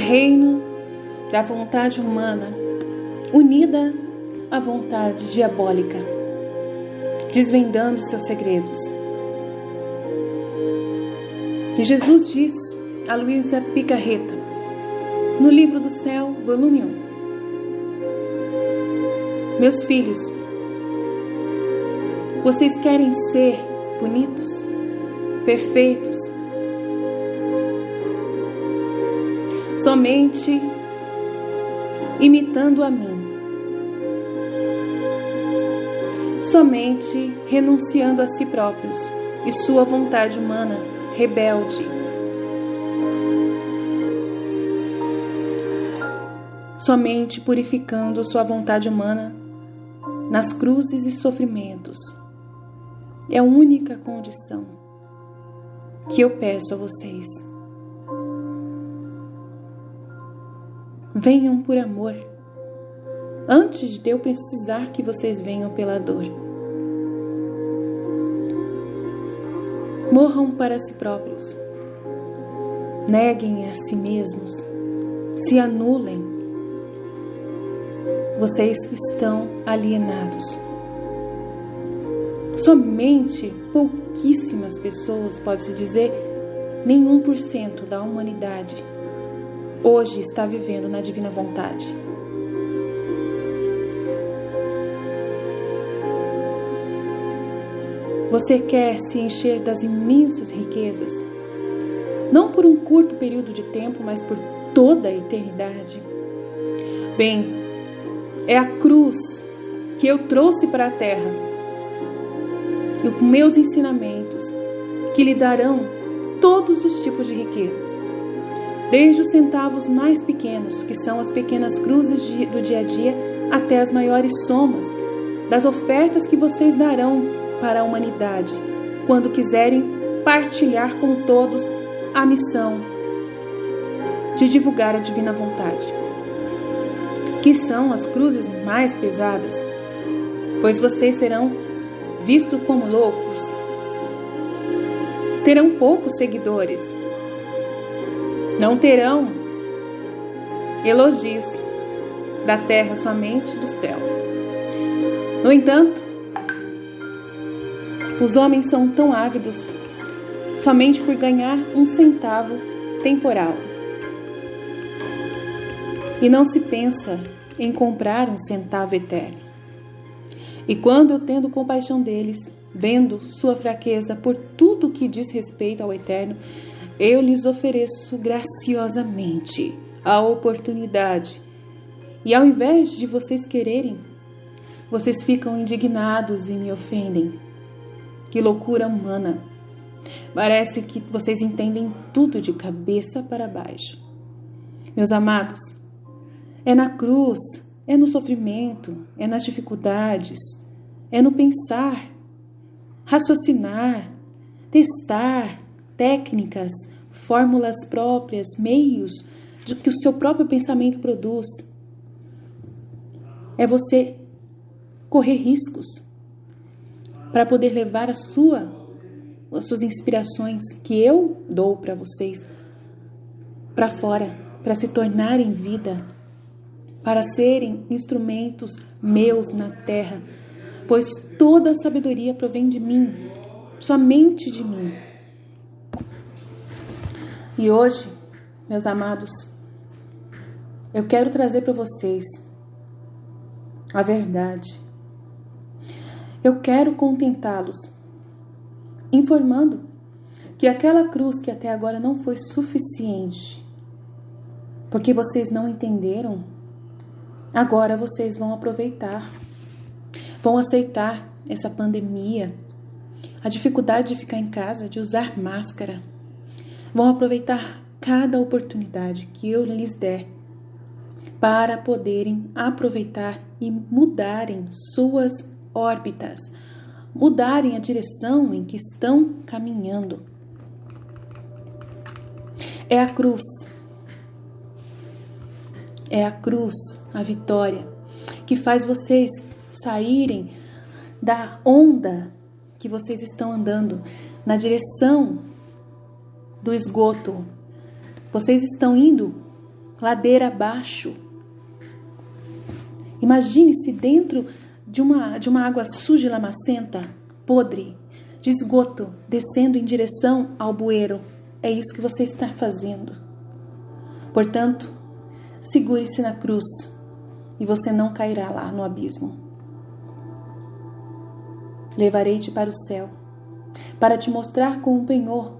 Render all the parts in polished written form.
reino da vontade humana unida à vontade diabólica, desvendando seus segredos. E Jesus diz a Luísa Picarreta, no Livro do Céu, volume 1: Meus filhos, vocês querem ser bonitos, perfeitos, somente imitando a mim, somente renunciando a si próprios e sua vontade humana rebelde, somente purificando sua vontade humana nas cruzes e sofrimentos. É a única condição que eu peço a vocês. Venham por amor, antes de eu precisar que vocês venham pela dor. Morram para si próprios, neguem a si mesmos, se anulem. Vocês estão alienados. Somente pouquíssimas pessoas, pode-se dizer, nem 1% da humanidade hoje está vivendo na divina vontade. Você quer se encher das imensas riquezas, não por um curto período de tempo, mas por toda a eternidade? Bem, é a cruz que eu trouxe para a terra e os meus ensinamentos que lhe darão todos os tipos de riquezas, desde os centavos mais pequenos, que são as pequenas cruzes do dia a dia, até as maiores somas das ofertas que vocês darão para a humanidade, quando quiserem partilhar com todos a missão de divulgar a divina vontade, que são as cruzes mais pesadas, pois vocês serão vistos como loucos, terão poucos seguidores, não terão elogios da terra, somente do céu. No entanto, os homens são tão ávidos somente por ganhar um centavo temporal, e não se pensa em comprar um centavo eterno. E quando eu, tendo compaixão deles, vendo sua fraqueza por tudo que diz respeito ao eterno, eu lhes ofereço graciosamente a oportunidade. E ao invés de vocês quererem, vocês ficam indignados e me ofendem. Que loucura humana! Parece que vocês entendem tudo de cabeça para baixo. Meus amados, é na cruz, é no sofrimento, é nas dificuldades, é no pensar, raciocinar, testar técnicas, fórmulas próprias, meios que o seu próprio pensamento produz. É você correr riscos para poder levar as suas inspirações que eu dou para vocês para fora, para se tornarem vida, para serem instrumentos meus na terra, pois toda a sabedoria provém de mim, somente de mim. E hoje, meus amados, eu quero trazer para vocês a verdade. Eu quero contentá-los, informando que aquela cruz que até agora não foi suficiente, porque vocês não entenderam, agora vocês vão aproveitar, vão aceitar essa pandemia, a dificuldade de ficar em casa, de usar máscara, vão aproveitar cada oportunidade que eu lhes der para poderem aproveitar e mudarem suas órbitas, mudarem a direção em que estão caminhando. É a cruz, a vitória, que faz vocês saírem da onda que vocês estão andando na direção do esgoto. Vocês estão indo ladeira abaixo. Imagine-se dentro de uma água suja e lamacenta, podre, de esgoto, descendo em direção ao bueiro. É isso que você está fazendo. Portanto, segure-se na cruz e você não cairá lá no abismo. Levarei-te para o céu, para te mostrar com um penhor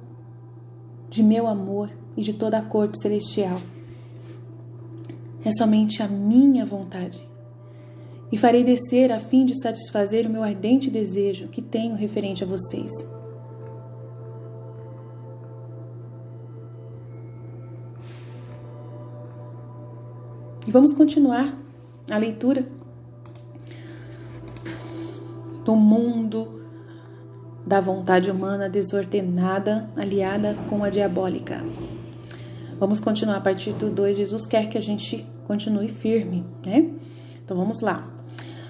de meu amor e de toda a corte celestial. É somente a minha vontade. E farei descer a fim de satisfazer o meu ardente desejo que tenho referente a vocês. E vamos continuar a leitura do mundo da vontade humana desordenada, aliada com a diabólica. Vamos continuar a partir do 2. Jesus quer que a gente continue firme, né? Então vamos lá.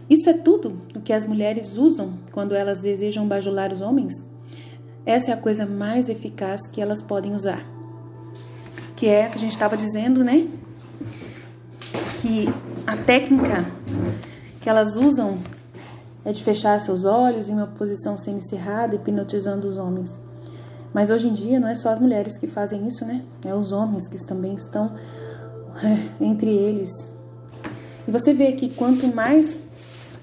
Isso é tudo o que as mulheres usam quando elas desejam bajular os homens? Essa é a coisa mais eficaz que elas podem usar. Que é a que a gente estava dizendo, né? Que a técnica que elas usam é de fechar seus olhos em uma posição semicerrada, hipnotizando os homens. Mas hoje em dia não é só as mulheres que fazem isso, né? É os homens que também estão entre eles. E você vê que quanto mais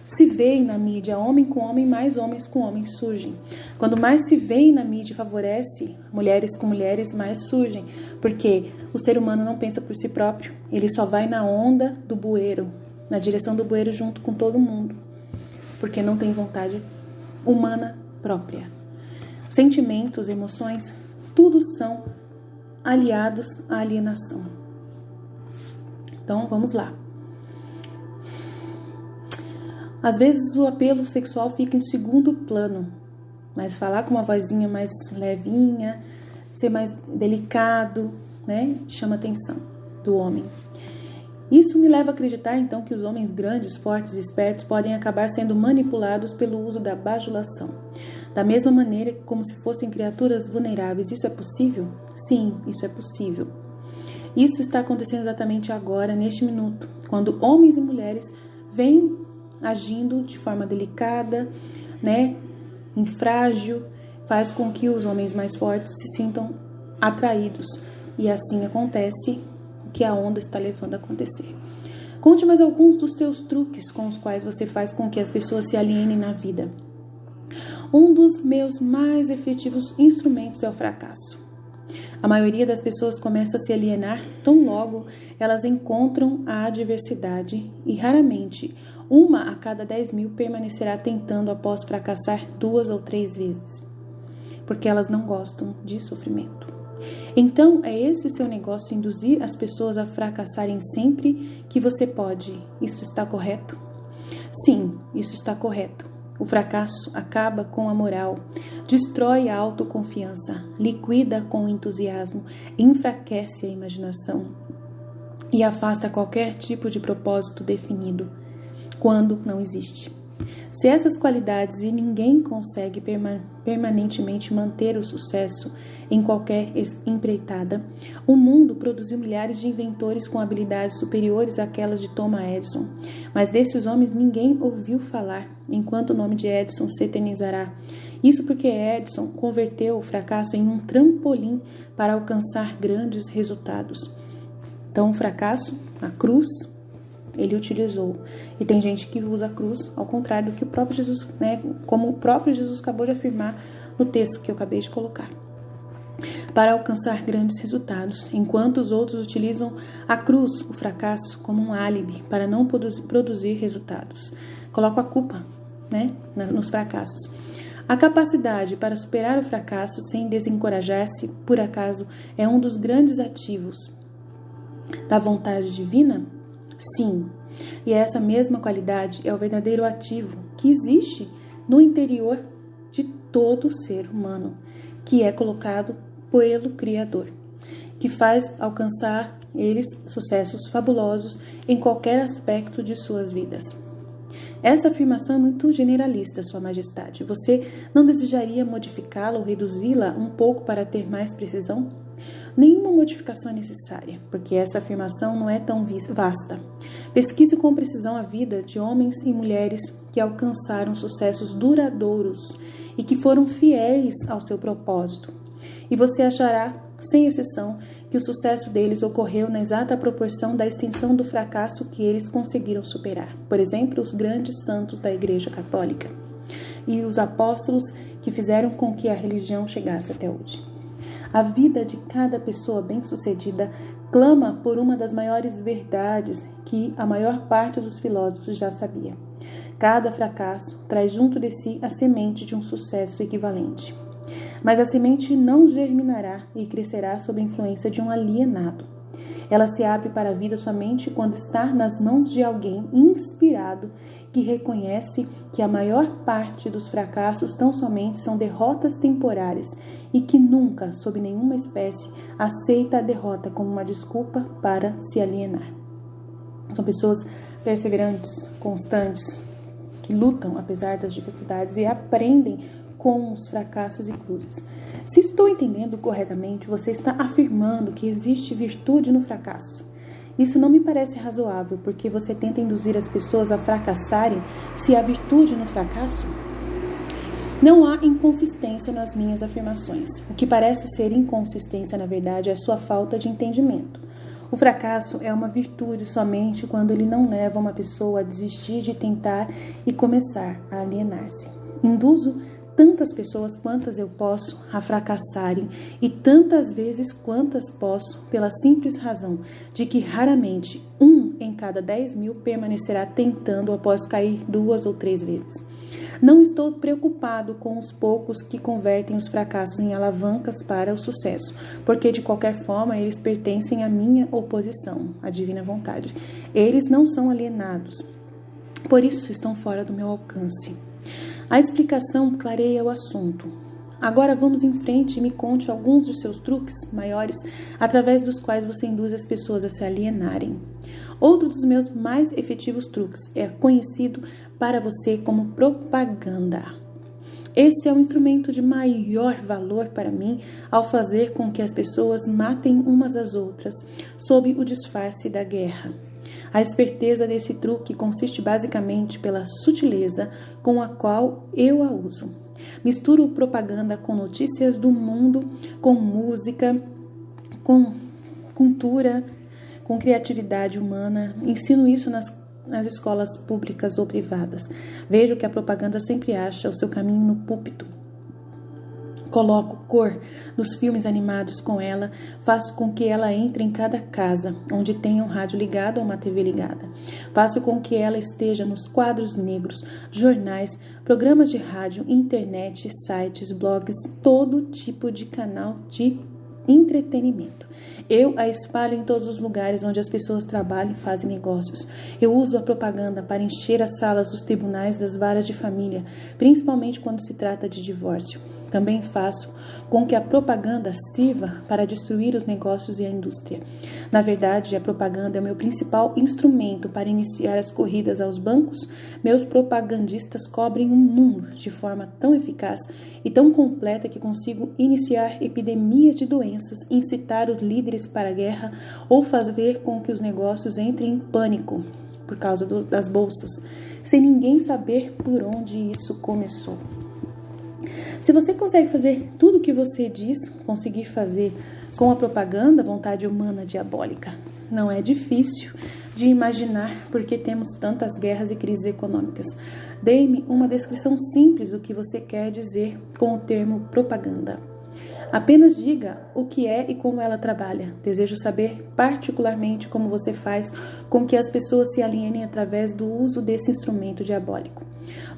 se vê na mídia homem com homem, mais homens com homens surgem. Quando mais se vê na mídia favorece mulheres com mulheres, mais surgem. Porque o ser humano não pensa por si próprio. Ele só vai na onda do bueiro, na direção do bueiro junto com todo mundo. Porque não tem vontade humana própria. Sentimentos, emoções, tudo são aliados à alienação. Então, vamos lá. Às vezes o apelo sexual fica em segundo plano, mas falar com uma vozinha mais levinha, ser mais delicado, né, chama a atenção do homem. Isso me leva a acreditar, então, que os homens grandes, fortes e espertos podem acabar sendo manipulados pelo uso da bajulação. Da mesma maneira como se fossem criaturas vulneráveis. Isso é possível? Sim, isso é possível. Isso está acontecendo exatamente agora, neste minuto, quando homens e mulheres vêm agindo de forma delicada, né, infrágil, faz com que os homens mais fortes se sintam atraídos. E assim acontece o que a onda está levando a acontecer. Conte mais alguns dos teus truques com os quais você faz com que as pessoas se alienem na vida. Um dos meus mais efetivos instrumentos é o fracasso. A maioria das pessoas começa a se alienar tão logo elas encontram a adversidade e raramente 1 a cada 10.000 permanecerá tentando após fracassar 2 ou 3 vezes, porque elas não gostam de sofrimento. Então, é esse seu negócio induzir as pessoas a fracassarem sempre que você pode. Isso está correto? Sim, isso está correto. O fracasso acaba com a moral, destrói a autoconfiança, liquida com o entusiasmo, enfraquece a imaginação e afasta qualquer tipo de propósito definido, quando não existe. Se essas qualidades e ninguém consegue permanentemente manter o sucesso em qualquer empreitada, o mundo produziu milhares de inventores com habilidades superiores àquelas de Thomas Edison. Mas desses homens ninguém ouviu falar, enquanto o nome de Edison se eternizará. Isso porque Edison converteu o fracasso em um trampolim para alcançar grandes resultados. Então o fracasso, a cruz, ele utilizou. E tem gente que usa a cruz ao contrário do que o próprio Jesus, né, como o próprio Jesus acabou de afirmar no texto que eu acabei de colocar, para alcançar grandes resultados, enquanto os outros utilizam a cruz, o fracasso, como um álibi para não produzir resultados. Coloco a culpa, né, nos fracassos. A capacidade para superar o fracasso sem desencorajar-se, por acaso, é um dos grandes ativos da vontade divina? Sim, e essa mesma qualidade é o verdadeiro ativo que existe no interior de todo ser humano, que é colocado pelo Criador, que faz alcançar eles sucessos fabulosos em qualquer aspecto de suas vidas. Essa afirmação é muito generalista, Sua Majestade. Você não desejaria modificá-la ou reduzi-la um pouco para ter mais precisão? Nenhuma modificação é necessária, porque essa afirmação não é tão vasta. Pesquise com precisão a vida de homens e mulheres que alcançaram sucessos duradouros e que foram fiéis ao seu propósito. E você achará, sem exceção, que o sucesso deles ocorreu na exata proporção da extensão do fracasso que eles conseguiram superar. Por exemplo, os grandes santos da Igreja Católica e os apóstolos que fizeram com que a religião chegasse até hoje. A vida de cada pessoa bem-sucedida clama por uma das maiores verdades que a maior parte dos filósofos já sabia. Cada fracasso traz junto de si a semente de um sucesso equivalente. Mas a semente não germinará e crescerá sob a influência de um alienado. Ela se abre para a vida somente quando está nas mãos de alguém inspirado que reconhece que a maior parte dos fracassos tão somente são derrotas temporárias e que nunca, sob nenhuma espécie, aceita a derrota como uma desculpa para se alienar. São pessoas perseverantes, constantes, que lutam apesar das dificuldades e aprendem com os fracassos e cruzes. Se estou entendendo corretamente, você está afirmando que existe virtude no fracasso. Isso não me parece razoável, porque você tenta induzir as pessoas a fracassarem se há virtude no fracasso? Não há inconsistência nas minhas afirmações. O que parece ser inconsistência, na verdade, é a sua falta de entendimento. O fracasso é uma virtude somente quando ele não leva uma pessoa a desistir de tentar e começar a alienar-se. Induzo tantas pessoas quantas eu posso a fracassarem e tantas vezes quantas posso, pela simples razão de que raramente 1 em cada 10.000 permanecerá tentando após cair 2 ou 3 vezes. Não estou preocupado com os poucos que convertem os fracassos em alavancas para o sucesso, porque de qualquer forma eles pertencem à minha oposição, à divina vontade. Eles não são alienados, por isso estão fora do meu alcance. A explicação clareia o assunto. Agora vamos em frente e me conte alguns dos seus truques maiores através dos quais você induz as pessoas a se alienarem. Outro dos meus mais efetivos truques é conhecido para você como propaganda. Esse é o instrumento de maior valor para mim ao fazer com que as pessoas matem umas às outras sob o disfarce da guerra. A esperteza desse truque consiste basicamente pela sutileza com a qual eu a uso. Misturo propaganda com notícias do mundo, com música, com cultura, com criatividade humana. Ensino isso nas escolas públicas ou privadas. Vejo que a propaganda sempre acha o seu caminho no púlpito. Coloco cor nos filmes animados com ela, faço com que ela entre em cada casa, onde tenha um rádio ligado ou uma TV ligada. Faço com que ela esteja nos quadros negros, jornais, programas de rádio, internet, sites, blogs, todo tipo de canal de entretenimento. Eu a espalho em todos os lugares onde as pessoas trabalham e fazem negócios. Eu uso a propaganda para encher as salas dos tribunais das varas de família, principalmente quando se trata de divórcio. Também faço com que a propaganda sirva para destruir os negócios e a indústria. Na verdade, a propaganda é o meu principal instrumento para iniciar as corridas aos bancos. Meus propagandistas cobrem o mundo de forma tão eficaz e tão completa que consigo iniciar epidemias de doenças, incitar os líderes para a guerra ou fazer com que os negócios entrem em pânico por causa das bolsas, sem ninguém saber por onde isso começou. Se você consegue fazer tudo o que você diz conseguir fazer com a propaganda, vontade humana diabólica, não é difícil de imaginar por que temos tantas guerras e crises econômicas. Dê-me uma descrição simples do que você quer dizer com o termo propaganda. Apenas diga o que é e como ela trabalha. Desejo saber particularmente como você faz com que as pessoas se alienem através do uso desse instrumento diabólico.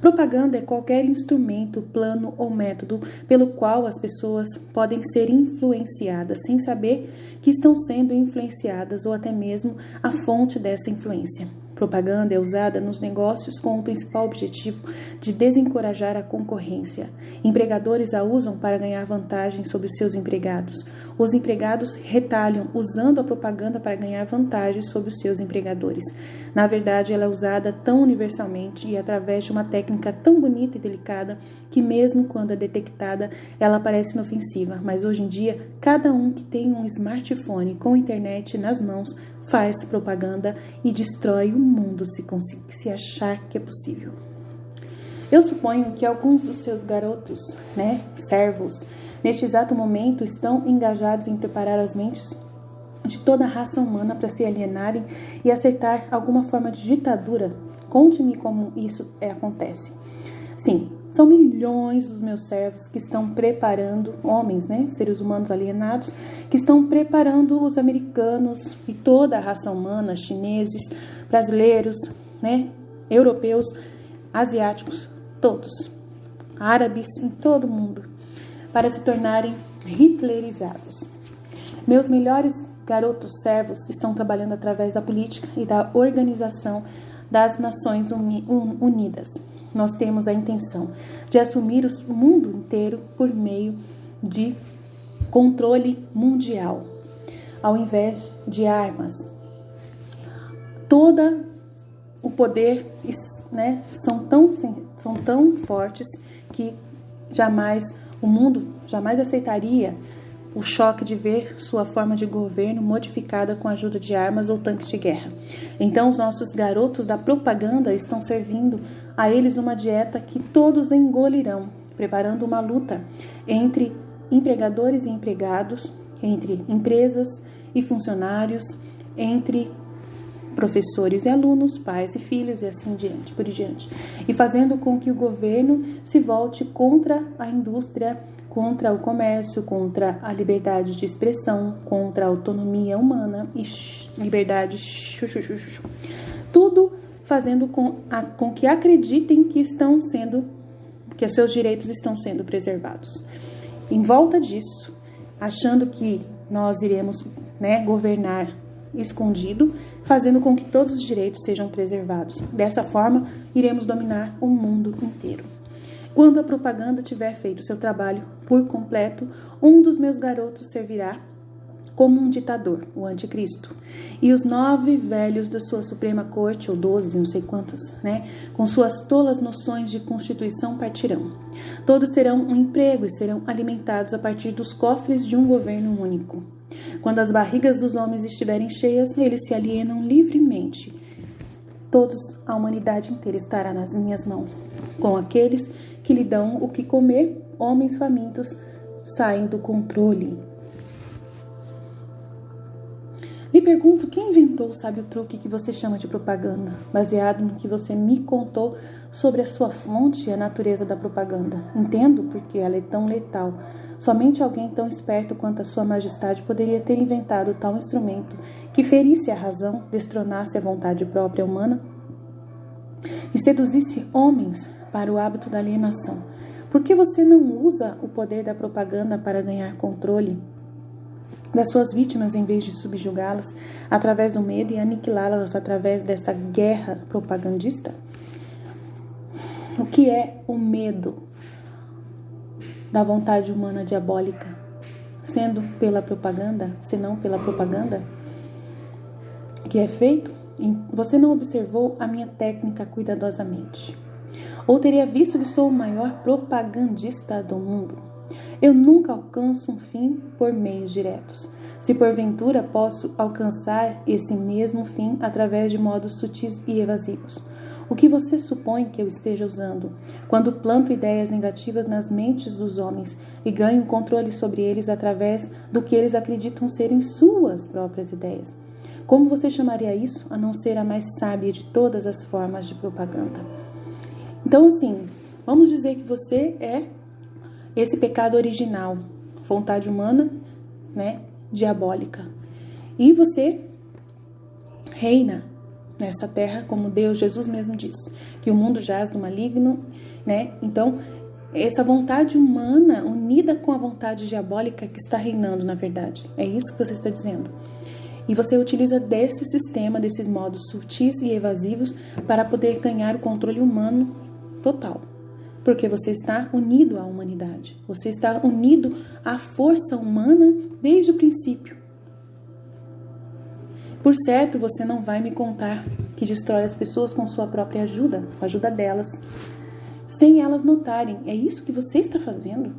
Propaganda é qualquer instrumento, plano ou método pelo qual as pessoas podem ser influenciadas sem saber que estão sendo influenciadas ou até mesmo a fonte dessa influência. Propaganda é usada nos negócios com o principal objetivo de desencorajar a concorrência. Empregadores a usam para ganhar vantagem sobre seus empregados. Os empregados retalham usando a propaganda para ganhar vantagem sobre os seus empregadores. Na verdade, ela é usada tão universalmente e através de uma técnica tão bonita e delicada que mesmo quando é detectada, ela parece inofensiva. Mas hoje em dia, cada um que tem um smartphone com internet nas mãos faz propaganda e destrói o mundo se achar que é possível. Eu suponho que alguns dos seus garotos, servos, neste exato momento estão engajados em preparar as mentes de toda a raça humana para se alienarem e acertar alguma forma de ditadura. Conte-me como isso acontece. Sim, são milhões dos meus servos que estão preparando, homens, seres humanos alienados, que estão preparando os americanos e toda a raça humana, chineses, brasileiros, europeus, asiáticos, todos, árabes, em todo o mundo, para se tornarem hitlerizados. Meus melhores garotos servos estão trabalhando através da política e da organização das Nações Unidas. Nós temos a intenção de assumir o mundo inteiro por meio de controle mundial, ao invés de armas. Todo o poder, são tão fortes que o mundo jamais aceitaria o choque de ver sua forma de governo modificada com a ajuda de armas ou tanques de guerra. Então, os nossos garotos da propaganda estão servindo a eles uma dieta que todos engolirão, preparando uma luta entre empregadores e empregados, entre empresas e funcionários, entre professores e alunos, pais e filhos e assim por diante. E fazendo com que o governo se volte contra a indústria, contra o comércio, contra a liberdade de expressão, contra a autonomia humana e liberdade. Tudo fazendo com que acreditem que os seus direitos estão sendo preservados. Em volta disso, achando que nós iremos governar escondido, fazendo com que todos os direitos sejam preservados. Dessa forma, iremos dominar o mundo inteiro. Quando a propaganda tiver feito seu trabalho por completo, um dos meus garotos servirá como um ditador, o anticristo. E os 9 velhos da sua Suprema Corte, ou 12, não sei quantos, com suas tolas noções de Constituição partirão. Todos terão um emprego e serão alimentados a partir dos cofres de um governo único. Quando as barrigas dos homens estiverem cheias, eles se alienam livremente. A humanidade inteira estará nas minhas mãos. Com aqueles que lhe dão o que comer, homens famintos saem do controle. Me pergunto quem inventou o sábio truque que você chama de propaganda, baseado no que você me contou sobre a sua fonte e a natureza da propaganda. Entendo porque ela é tão letal. Somente alguém tão esperto quanto a sua majestade poderia ter inventado tal instrumento que ferisse a razão, destronasse a vontade própria humana e seduzisse homens para o hábito da alienação. Por que você não usa o poder da propaganda para ganhar controle das suas vítimas em vez de subjugá-las através do medo e aniquilá-las através dessa guerra propagandista? O que é o medo da vontade humana diabólica, sendo pela propaganda, senão pela propaganda que é feito? Você não observou a minha técnica cuidadosamente, ou teria visto que sou o maior propagandista do mundo. Eu nunca alcanço um fim por meios diretos. Se porventura posso alcançar esse mesmo fim através de modos sutis e evasivos. O que você supõe que eu esteja usando quando planto ideias negativas nas mentes dos homens e ganho controle sobre eles através do que eles acreditam serem suas próprias ideias? Como você chamaria isso a não ser a mais sábia de todas as formas de propaganda? Então, assim, vamos dizer que você é esse pecado original, vontade humana, diabólica. E você reina nessa terra, como Deus, Jesus mesmo disse, que o mundo jaz do maligno, Então, essa vontade humana unida com a vontade diabólica que está reinando, na verdade. É isso que você está dizendo. E você utiliza desse sistema, desses modos sutis e evasivos para poder ganhar o controle humano total. Porque você está unido à humanidade. Você está unido à força humana desde o princípio. Por certo, você não vai me contar que destrói as pessoas com sua própria ajuda, com a ajuda delas, sem elas notarem. É isso que você está fazendo?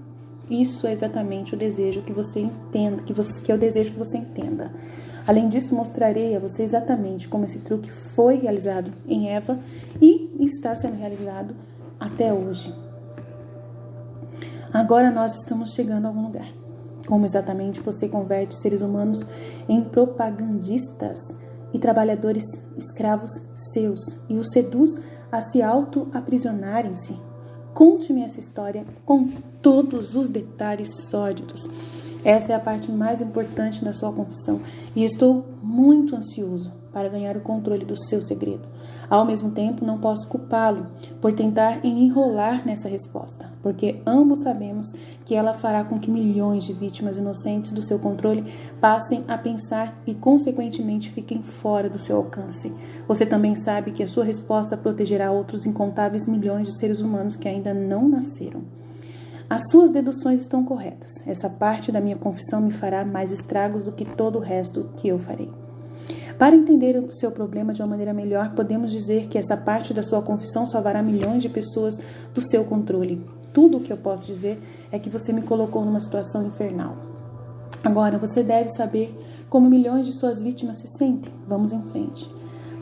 Isso é exatamente o desejo que você entenda, que eu desejo que você entenda. Além disso, mostrarei a você exatamente como esse truque foi realizado em Eva e está sendo realizado até hoje. Agora nós estamos chegando a algum lugar. Como exatamente você converte seres humanos em propagandistas e trabalhadores escravos seus e os seduz a se auto-aprisionarem-se? Conte-me essa história com todos os detalhes sórdidos. Essa é a parte mais importante da sua confissão e estou muito ansioso para ganhar o controle do seu segredo. Ao mesmo tempo, não posso culpá-lo por tentar enrolar nessa resposta, porque ambos sabemos que ela fará com que milhões de vítimas inocentes do seu controle passem a pensar e, consequentemente, fiquem fora do seu alcance. Você também sabe que a sua resposta protegerá outros incontáveis milhões de seres humanos que ainda não nasceram. As suas deduções estão corretas. Essa parte da minha confissão me fará mais estragos do que todo o resto que eu farei. Para entender o seu problema de uma maneira melhor, podemos dizer que essa parte da sua confissão salvará milhões de pessoas do seu controle. Tudo o que eu posso dizer é que você me colocou numa situação infernal. Agora, você deve saber como milhões de suas vítimas se sentem. Vamos em frente.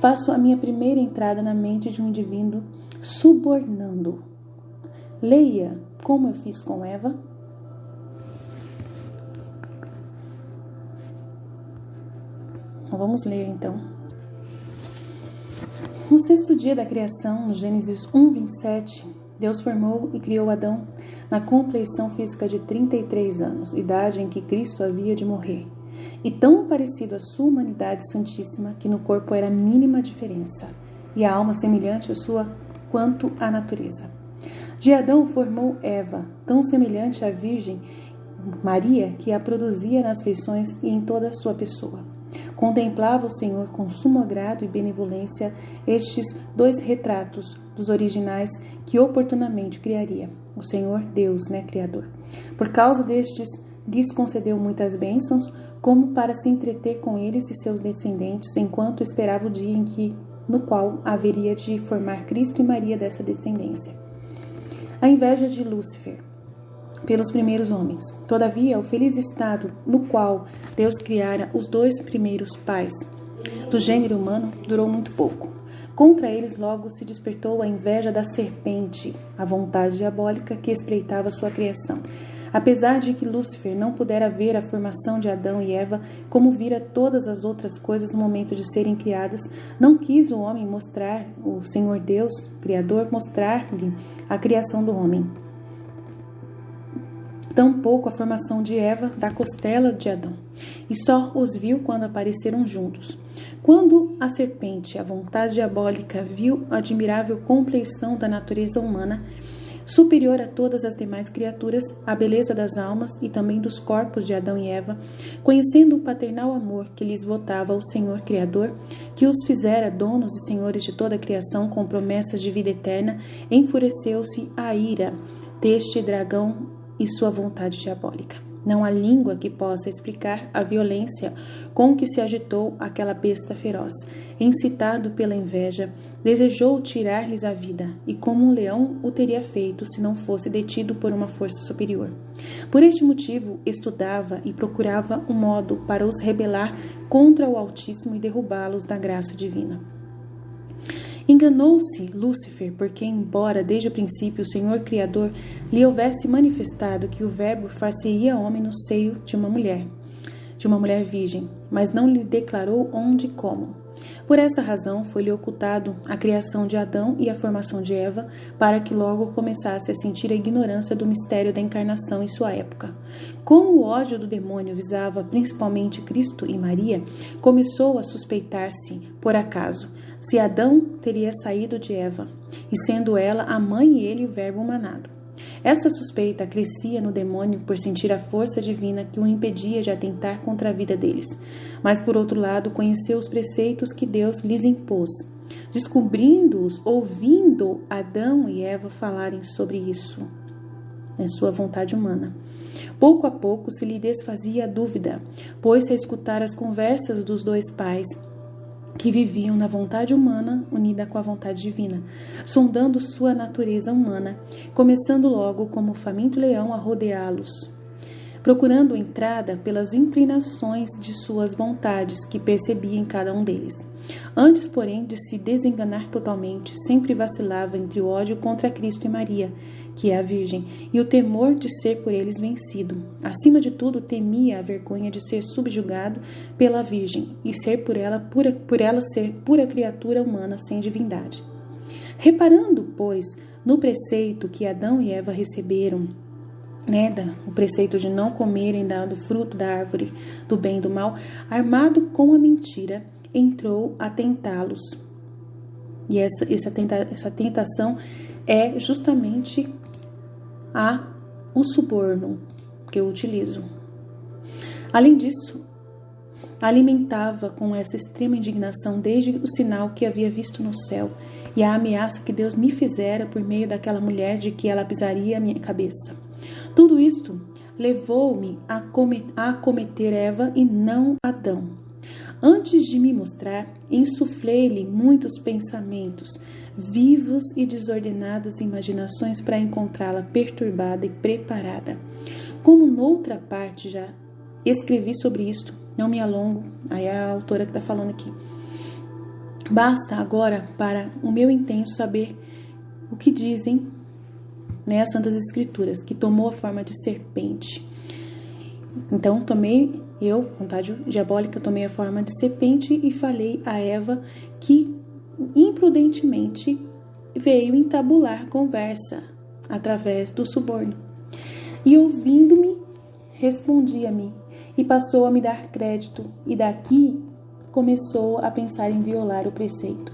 Faço a minha primeira entrada na mente de um indivíduo subornando. Leia como eu fiz com Eva. Vamos ler então. No sexto dia da criação, no Gênesis 1:27, Deus formou e criou Adão na compleição física de 33 anos, idade em que Cristo havia de morrer, e tão parecido à sua humanidade santíssima que no corpo era a mínima diferença, e a alma semelhante à sua quanto à natureza. De Adão formou Eva, tão semelhante à Virgem Maria que a produzia nas feições e em toda a sua pessoa. Contemplava o Senhor com sumo agrado e benevolência estes dois retratos dos originais que oportunamente criaria. O Senhor Deus, Criador. Por causa destes, lhes concedeu muitas bênçãos, como para se entreter com eles e seus descendentes, enquanto esperava o dia no qual haveria de formar Cristo e Maria dessa descendência. A inveja de Lúcifer pelos primeiros homens. Todavia, o feliz estado no qual Deus criara os dois primeiros pais do gênero humano durou muito pouco. Contra eles logo se despertou a inveja da serpente, a vontade diabólica que espreitava sua criação. Apesar de que Lúcifer não pudera ver a formação de Adão e Eva, como vira todas as outras coisas no momento de serem criadas, não quis o homem mostrar, o Senhor Deus, Criador, mostrar-lhe a criação do homem. Tampouco a formação de Eva da costela de Adão, e só os viu quando apareceram juntos. Quando a serpente, a vontade diabólica, viu a admirável compleição da natureza humana, superior a todas as demais criaturas, a beleza das almas e também dos corpos de Adão e Eva, conhecendo o paternal amor que lhes votava o Senhor Criador, que os fizera donos e senhores de toda a criação com promessas de vida eterna, enfureceu-se a ira deste dragão e sua vontade diabólica. Não há língua que possa explicar a violência com que se agitou aquela besta feroz. Incitado pela inveja, desejou tirar-lhes a vida, e como um leão o teria feito se não fosse detido por uma força superior. Por este motivo, estudava e procurava um modo para os rebelar contra o Altíssimo e derrubá-los da graça divina. Enganou-se Lúcifer, porque, embora desde o princípio o Senhor Criador lhe houvesse manifestado que o Verbo far-se-ia homem no seio de uma mulher virgem, mas não lhe declarou onde e como. Por essa razão foi-lhe ocultado a criação de Adão e a formação de Eva, para que logo começasse a sentir a ignorância do mistério da encarnação em sua época. Como o ódio do demônio visava principalmente Cristo e Maria, começou a suspeitar-se, por acaso, se Adão teria saído de Eva, e sendo ela a mãe e ele o verbo humanado. Essa suspeita crescia no demônio por sentir a força divina que o impedia de atentar contra a vida deles. Mas, por outro lado, conheceu os preceitos que Deus lhes impôs, descobrindo-os, ouvindo Adão e Eva falarem sobre isso, em sua vontade humana. Pouco a pouco se lhe desfazia a dúvida, pôs-se a escutar as conversas dos dois pais, que viviam na vontade humana unida com a vontade divina, sondando sua natureza humana, começando logo como o faminto leão a rodeá-los, procurando entrada pelas inclinações de suas vontades que percebia em cada um deles. Antes, porém, de se desenganar totalmente, sempre vacilava entre o ódio contra Cristo e Maria, que é a Virgem, e o temor de ser por eles vencido. Acima de tudo, temia a vergonha de ser subjugado pela Virgem e ser por ela ser pura criatura humana sem divindade. Reparando, pois, no preceito que Adão e Eva receberam, o preceito de não comerem do fruto da árvore do bem e do mal, armado com a mentira, entrou a tentá-los. E essa tentação é justamente o suborno que eu utilizo. Além disso, alimentava com essa extrema indignação desde o sinal que havia visto no céu e a ameaça que Deus me fizera por meio daquela mulher de que ela pisaria a minha cabeça. Tudo isto levou-me a cometer Eva e não Adão. Antes de me mostrar, insuflei-lhe muitos pensamentos, vivos e desordenadas imaginações para encontrá-la perturbada e preparada. Como noutra parte já escrevi sobre isto, não me alongo, aí é a autora que está falando aqui. Basta agora para o meu intenso saber o que dizem as Santas Escrituras, que tomou a forma de serpente. Então, vontade diabólica, tomei a forma de serpente e falei a Eva que imprudentemente veio entabular conversa através do suborno. E ouvindo-me, respondia-me e passou a me dar crédito, e daqui começou a pensar em violar o preceito.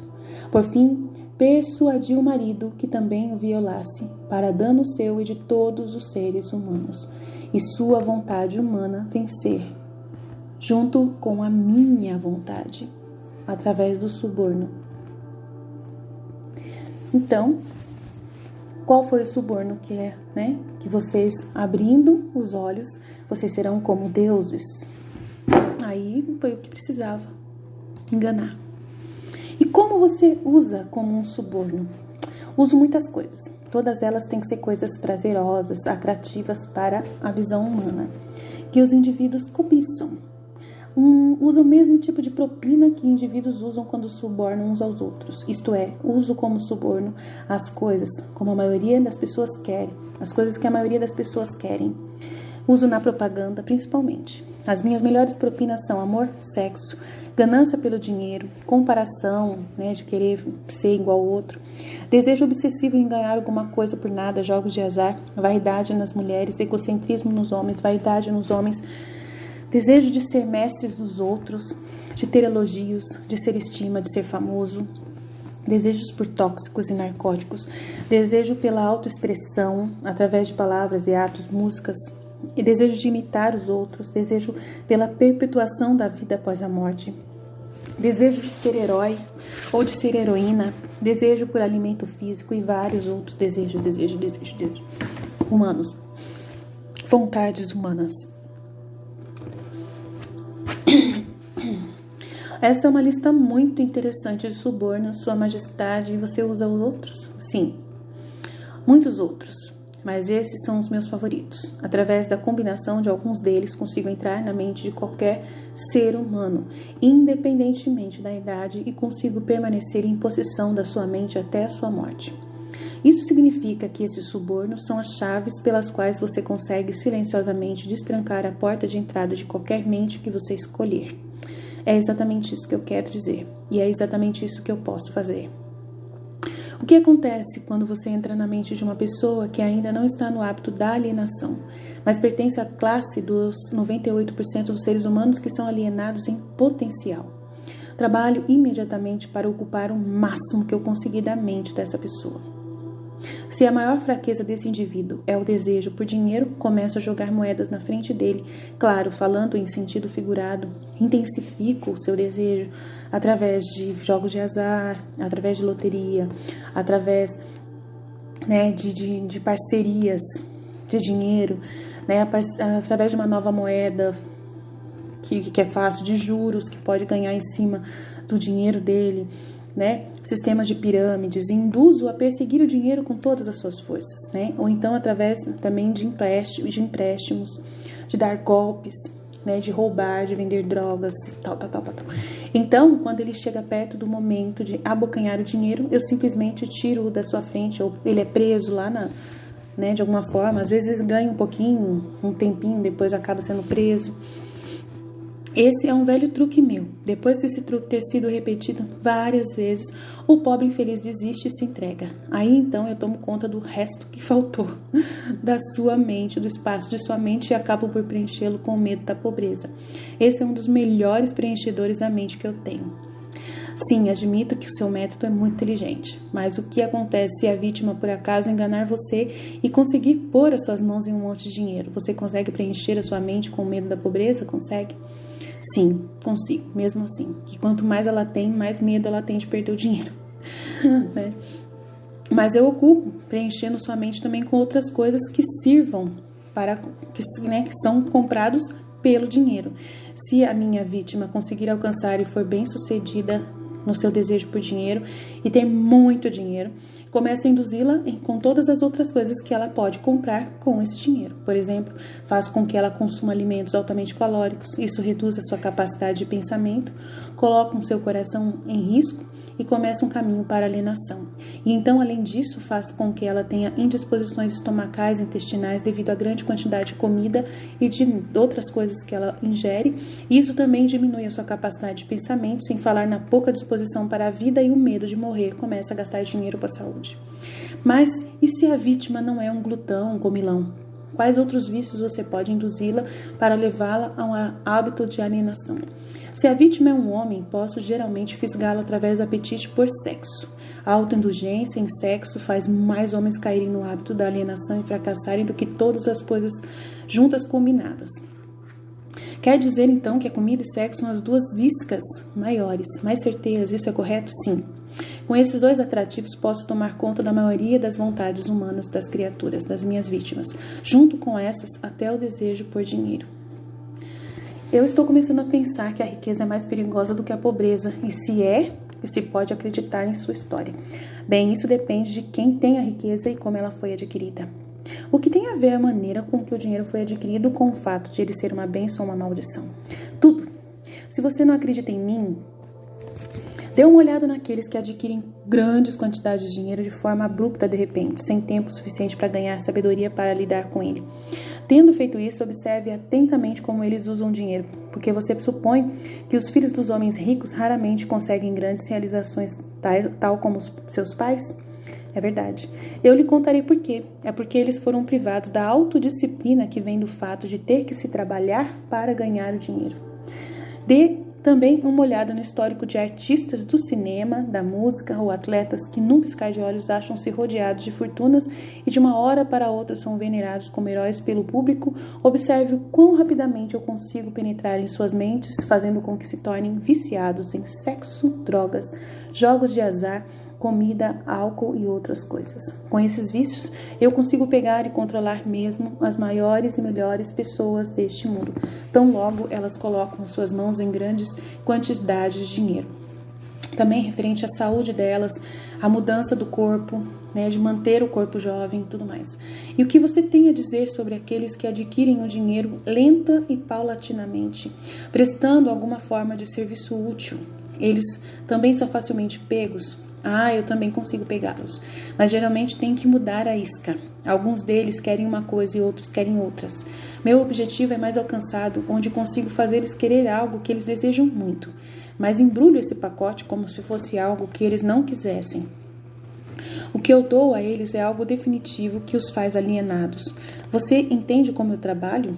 Por fim, persuadiu o marido que também o violasse, para dano seu e de todos os seres humanos, e sua vontade humana vencer, junto com a minha vontade, através do suborno. Então, qual foi o suborno que é, que vocês, abrindo os olhos, vocês serão como deuses? Aí foi o que precisava, enganar. E como você usa como um suborno? Uso muitas coisas. Todas elas têm que ser coisas prazerosas, atrativas para a visão humana, que os indivíduos cobiçam. Usa o mesmo tipo de propina que indivíduos usam quando subornam uns aos outros. Isto é, uso como suborno as coisas como a maioria das pessoas querem, as coisas que a maioria das pessoas querem. Uso na propaganda, principalmente. As minhas melhores propinas são amor, sexo, ganância pelo dinheiro, comparação, de querer ser igual ao outro, desejo obsessivo em ganhar alguma coisa por nada, jogos de azar, vaidade nas mulheres, egocentrismo nos homens, vaidade nos homens, desejo de ser mestres dos outros, de ter elogios, de ser estima, de ser famoso, desejos por tóxicos e narcóticos, desejo pela autoexpressão através de palavras e atos, músicas, e desejo de imitar os outros, desejo pela perpetuação da vida após a morte, desejo de ser herói ou de ser heroína, desejo por alimento físico e vários outros desejos humanos, vontades humanas. Essa é uma lista muito interessante de subornos, Sua Majestade. E você usa outros? Sim, muitos outros. Mas esses são os meus favoritos. Através da combinação de alguns deles, consigo entrar na mente de qualquer ser humano, independentemente da idade, e consigo permanecer em possessão da sua mente até a sua morte. Isso significa que esses subornos são as chaves pelas quais você consegue silenciosamente destrancar a porta de entrada de qualquer mente que você escolher. É exatamente isso que eu quero dizer, e é exatamente isso que eu posso fazer. O que acontece quando você entra na mente de uma pessoa que ainda não está no hábito da alienação, mas pertence à classe dos 98% dos seres humanos que são alienados em potencial? Trabalho imediatamente para ocupar o máximo que eu conseguir da mente dessa pessoa. Se a maior fraqueza desse indivíduo é o desejo por dinheiro, começo a jogar moedas na frente dele, claro, falando em sentido figurado, intensifico o seu desejo através de jogos de azar, através de loteria, através, né, de parcerias de dinheiro, né, através de uma nova moeda que é fácil, de juros, que pode ganhar em cima do dinheiro dele, né? Sistemas de pirâmides, e induzo a perseguir o dinheiro com todas as suas forças, né? Ou então através também de empréstimos, de dar golpes, né? De roubar, de vender drogas e tal. Então, quando ele chega perto do momento de abocanhar o dinheiro, eu simplesmente tiro-o da sua frente, ou ele é preso lá né? De alguma forma, às vezes ganha um pouquinho, um tempinho, depois acaba sendo preso. Esse é um velho truque meu. Depois desse truque ter sido repetido várias vezes, o pobre infeliz desiste e se entrega. Aí então eu tomo conta do resto que faltou da sua mente, do espaço de sua mente, e acabo por preenchê-lo com o medo da pobreza. Esse é um dos melhores preenchedores da mente que eu tenho. Sim, admito que o seu método é muito inteligente, mas o que acontece se a vítima por acaso enganar você e conseguir pôr as suas mãos em um monte de dinheiro? Você consegue preencher a sua mente com o medo da pobreza? Consegue? Sim, consigo, mesmo assim. Que quanto mais ela tem, mais medo ela tem de perder o dinheiro. Né? Mas eu ocupo preenchendo sua mente também com outras coisas que sirvam para que são comprados pelo dinheiro. Se a minha vítima conseguir alcançar e for bem sucedida no seu desejo por dinheiro e ter muito dinheiro, começa a induzi-la com todas as outras coisas que ela pode comprar com esse dinheiro. Por exemplo, faz com que ela consuma alimentos altamente calóricos, isso reduz a sua capacidade de pensamento, coloca o seu coração em risco e começa um caminho para a alienação. E então, além disso, faz com que ela tenha indisposições estomacais, intestinais, devido à grande quantidade de comida e de outras coisas que ela ingere. E isso também diminui a sua capacidade de pensamento, sem falar na pouca disposição para a vida e o medo de morrer, começa a gastar dinheiro com a saúde. Mas e se a vítima não é um glutão, um comilão? Quais outros vícios você pode induzi-la para levá-la a um hábito de alienação? Se a vítima é um homem, posso geralmente fisgá-lo através do apetite por sexo. A autoindulgência em sexo faz mais homens caírem no hábito da alienação e fracassarem do que todas as coisas juntas combinadas. Quer dizer, então, que a comida e sexo são as duas iscas maiores, mais certeiras, isso é correto? Sim. Com esses dois atrativos, posso tomar conta da maioria das vontades humanas das criaturas, das minhas vítimas, junto com essas, até o desejo por dinheiro. Eu estou começando a pensar que a riqueza é mais perigosa do que a pobreza, e se pode acreditar em sua história. Bem, isso depende de quem tem a riqueza e como ela foi adquirida. O que tem a ver a maneira com que o dinheiro foi adquirido com o fato de ele ser uma bênção ou uma maldição? Tudo. Se você não acredita em mim, dê uma olhada naqueles que adquirem grandes quantidades de dinheiro de forma abrupta de repente, sem tempo suficiente para ganhar sabedoria para lidar com ele. Tendo feito isso, observe atentamente como eles usam dinheiro, porque você supõe que os filhos dos homens ricos raramente conseguem grandes realizações, tal como os seus pais? É verdade. Eu lhe contarei por quê. É porque eles foram privados da autodisciplina que vem do fato de ter que se trabalhar para ganhar o dinheiro. Dê também uma olhada no histórico de artistas do cinema, da música ou atletas que num piscar de olhos acham-se rodeados de fortunas e de uma hora para outra são venerados como heróis pelo público. Observe o quão rapidamente eu consigo penetrar em suas mentes, fazendo com que se tornem viciados em sexo, drogas, jogos de azar, comida, álcool e outras coisas. Com esses vícios, eu consigo pegar e controlar mesmo as maiores e melhores pessoas deste mundo. Tão logo elas colocam as suas mãos em grandes quantidades de dinheiro. Também referente à saúde delas, à mudança do corpo, né, de manter o corpo jovem e tudo mais. E o que você tem a dizer sobre aqueles que adquirem o dinheiro lenta e paulatinamente, prestando alguma forma de serviço útil? Eles também são facilmente pegos? Eu também consigo pegá-los. Mas geralmente tem que mudar a isca. Alguns deles querem uma coisa e outros querem outras. Meu objetivo é mais alcançado, onde consigo fazer eles querer algo que eles desejam muito. Mas embrulho esse pacote como se fosse algo que eles não quisessem. O que eu dou a eles é algo definitivo que os faz alienados. Você entende como eu trabalho?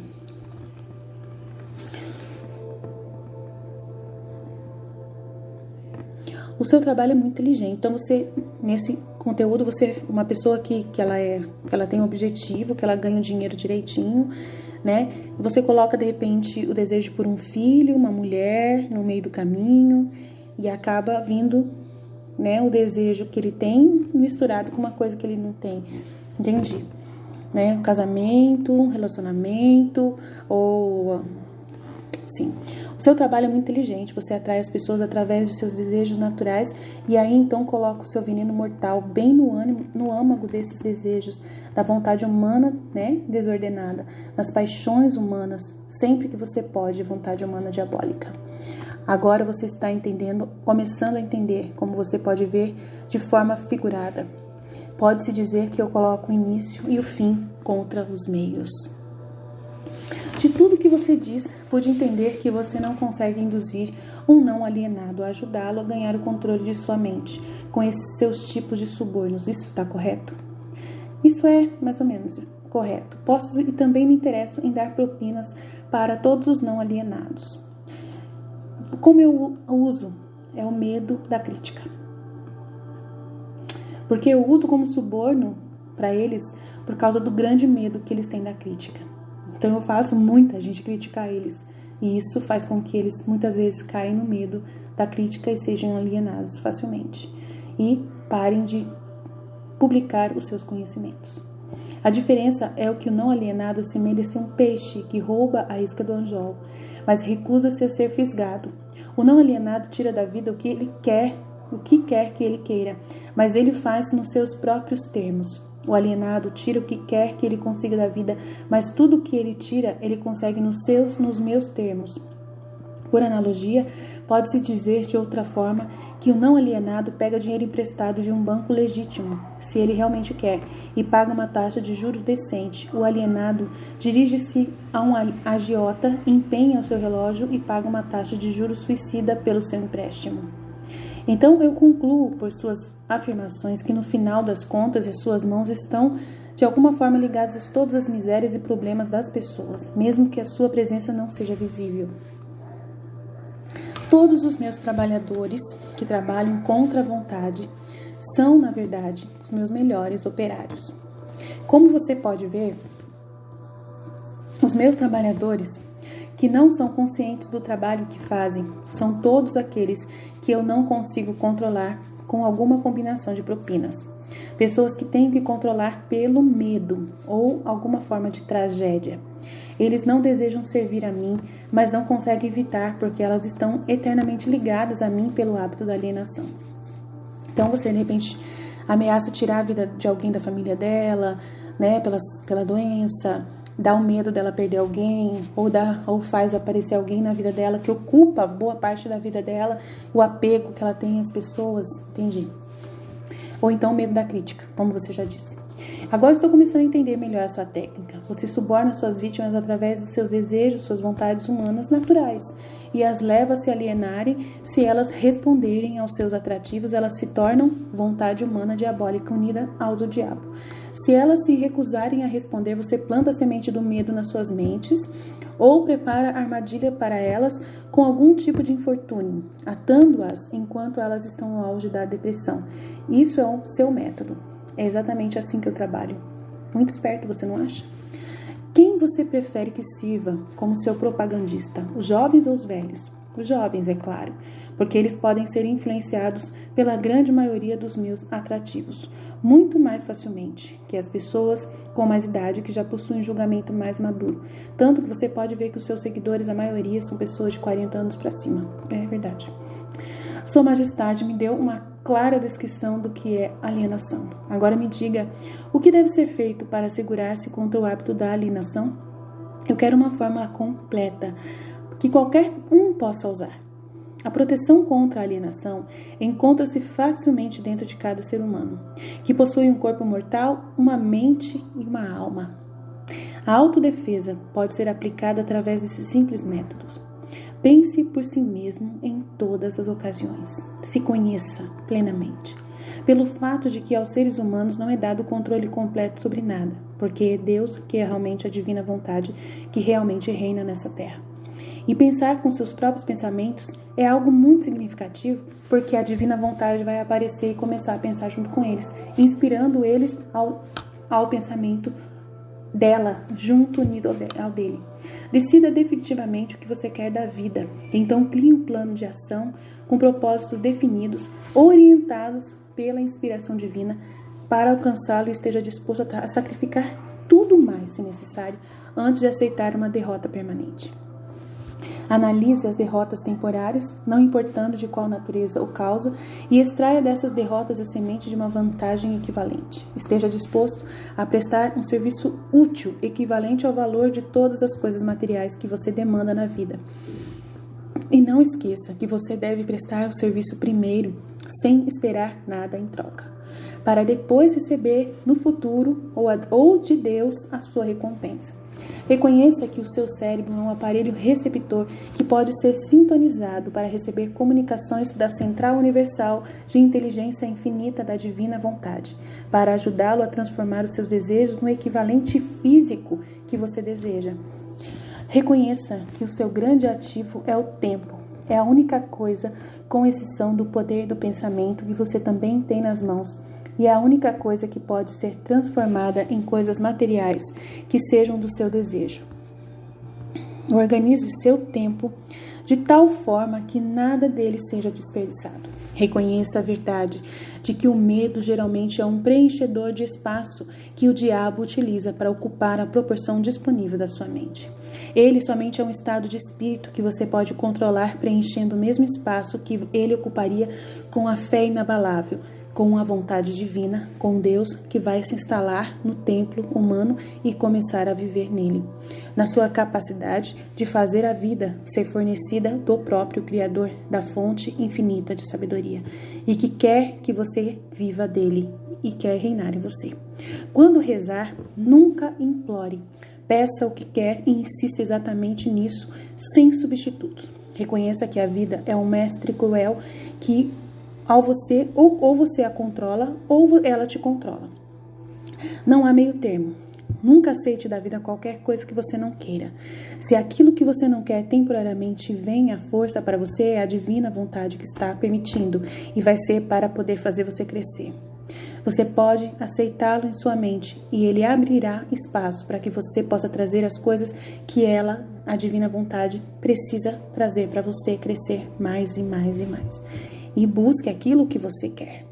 O seu trabalho é muito inteligente, então você, nesse conteúdo, você, uma pessoa que ela tem um objetivo, que ela ganha o dinheiro direitinho, né? Você coloca de repente o desejo por um filho, uma mulher no meio do caminho e acaba vindo, né, o desejo que ele tem misturado com uma coisa que ele não tem. Entendi. Né? Um casamento, um relacionamento ou sim. O seu trabalho é muito inteligente, você atrai as pessoas através de seus desejos naturais e aí então coloca o seu veneno mortal bem no âmago desses desejos, da vontade humana, né, desordenada, nas paixões humanas, sempre que você pode, vontade humana diabólica. Agora você está entendendo, começando a entender, como você pode ver de forma figurada. Pode-se dizer que eu coloco o início e o fim contra os meios. De tudo que você diz, pude entender que você não consegue induzir um não alienado a ajudá-lo a ganhar o controle de sua mente com esses seus tipos de subornos. Isso está correto? Isso é mais ou menos correto. Posso e também me interesso em dar propinas para todos os não alienados. Como eu uso é o medo da crítica. Porque eu uso como suborno para eles por causa do grande medo que eles têm da crítica. Então eu faço muita gente criticar eles e isso faz com que eles muitas vezes caem no medo da crítica e sejam alienados facilmente e parem de publicar os seus conhecimentos. A diferença é o que o não alienado assemelha-se a um peixe que rouba a isca do anzol, mas recusa-se a ser fisgado. O não alienado tira da vida o que ele quer, o que quer que ele queira, mas ele faz nos seus próprios termos. O alienado tira o que quer que ele consiga da vida, mas tudo o que ele tira, ele consegue nos meus termos. Por analogia, pode-se dizer de outra forma que o não alienado pega dinheiro emprestado de um banco legítimo, se ele realmente quer, e paga uma taxa de juros decente. O alienado dirige-se a um agiota, empenha o seu relógio e paga uma taxa de juros suicida pelo seu empréstimo. Então eu concluo por suas afirmações que no final das contas as suas mãos estão de alguma forma ligadas a todas as misérias e problemas das pessoas, mesmo que a sua presença não seja visível. Todos os meus trabalhadores que trabalham contra a vontade são, na verdade, os meus melhores operários. Como você pode ver, os meus trabalhadores que não são conscientes do trabalho que fazem são todos aqueles que eu não consigo controlar com alguma combinação de propinas. Pessoas que tenho que controlar pelo medo ou alguma forma de tragédia. Eles não desejam servir a mim, mas não conseguem evitar porque elas estão eternamente ligadas a mim pelo hábito da alienação. Então você de repente ameaça tirar a vida de alguém da família dela, né, pela doença, dá o medo dela perder alguém, ou faz aparecer alguém na vida dela que ocupa boa parte da vida dela, o apego que ela tem às pessoas, entendi. Ou então o medo da crítica, como você já disse. Agora estou começando a entender melhor a sua técnica. Você suborna suas vítimas através dos seus desejos, suas vontades humanas naturais e as leva a se alienarem. Se elas responderem aos seus atrativos, elas se tornam vontade humana diabólica unida ao do diabo. Se elas se recusarem a responder, você planta a semente do medo nas suas mentes ou prepara armadilha para elas com algum tipo de infortúnio, atando-as enquanto elas estão no auge da depressão. Isso é o seu método. É exatamente assim que eu trabalho. Muito esperto, você não acha? Quem você prefere que sirva como seu propagandista? Os jovens ou os velhos? Os jovens, é claro, porque eles podem ser influenciados pela grande maioria dos meus atrativos, muito mais facilmente que as pessoas com mais idade que já possuem julgamento mais maduro. Tanto que você pode ver que os seus seguidores, a maioria, são pessoas de 40 anos para cima. É verdade. Sua Majestade me deu uma clara descrição do que é alienação. Agora me diga, o que deve ser feito para assegurar-se contra o hábito da alienação? Eu quero uma fórmula completa, que qualquer um possa usar. A proteção contra a alienação encontra-se facilmente dentro de cada ser humano, que possui um corpo mortal, uma mente e uma alma. A autodefesa pode ser aplicada através desses simples métodos. Pense por si mesmo em todas as ocasiões. Se conheça plenamente. Pelo fato de que aos seres humanos não é dado o controle completo sobre nada, porque é Deus que é realmente a divina vontade que realmente reina nessa terra. E pensar com seus próprios pensamentos é algo muito significativo, porque a divina vontade vai aparecer e começar a pensar junto com eles, inspirando eles ao pensamento dela, junto, unido ao dele. Decida definitivamente o que você quer da vida. Então crie um plano de ação com propósitos definidos, orientados pela inspiração divina. Para alcançá-lo, esteja disposto a sacrificar tudo mais, se necessário, antes de aceitar uma derrota permanente. Analise as derrotas temporárias, não importando de qual natureza ou causa, e extraia dessas derrotas a semente de uma vantagem equivalente. Esteja disposto a prestar um serviço útil, equivalente ao valor de todas as coisas materiais que você demanda na vida. E não esqueça que você deve prestar o serviço primeiro, sem esperar nada em troca, para depois receber no futuro ou de Deus a sua recompensa. Reconheça que o seu cérebro é um aparelho receptor que pode ser sintonizado para receber comunicações da Central Universal de Inteligência Infinita da Divina Vontade, para ajudá-lo a transformar os seus desejos no equivalente físico que você deseja. Reconheça que o seu grande ativo é o tempo. É a única coisa, com exceção do poder do pensamento, que você também tem nas mãos. E é a única coisa que pode ser transformada em coisas materiais que sejam do seu desejo. Organize seu tempo de tal forma que nada dele seja desperdiçado. Reconheça a verdade de que o medo geralmente é um preenchedor de espaço que o diabo utiliza para ocupar a proporção disponível da sua mente. Ele somente é um estado de espírito que você pode controlar, preenchendo o mesmo espaço que ele ocuparia com a fé inabalável, com a vontade divina, com Deus que vai se instalar no templo humano e começar a viver nele, na sua capacidade de fazer a vida ser fornecida do próprio Criador, da fonte infinita de sabedoria, e que quer que você viva dele e quer reinar em você. Quando rezar, nunca implore. Peça o que quer e insista exatamente nisso, sem substitutos. Reconheça que a vida é um mestre cruel que ou você a controla ou ela te controla. Não há meio termo. Nunca aceite da vida qualquer coisa que você não queira. Se aquilo que você não quer temporariamente vem à força para você, é a divina vontade que está permitindo e vai ser para poder fazer você crescer. Você pode aceitá-lo em sua mente e ele abrirá espaço para que você possa trazer as coisas que ela, a divina vontade, precisa trazer para você crescer mais e mais e mais. E busque aquilo que você quer,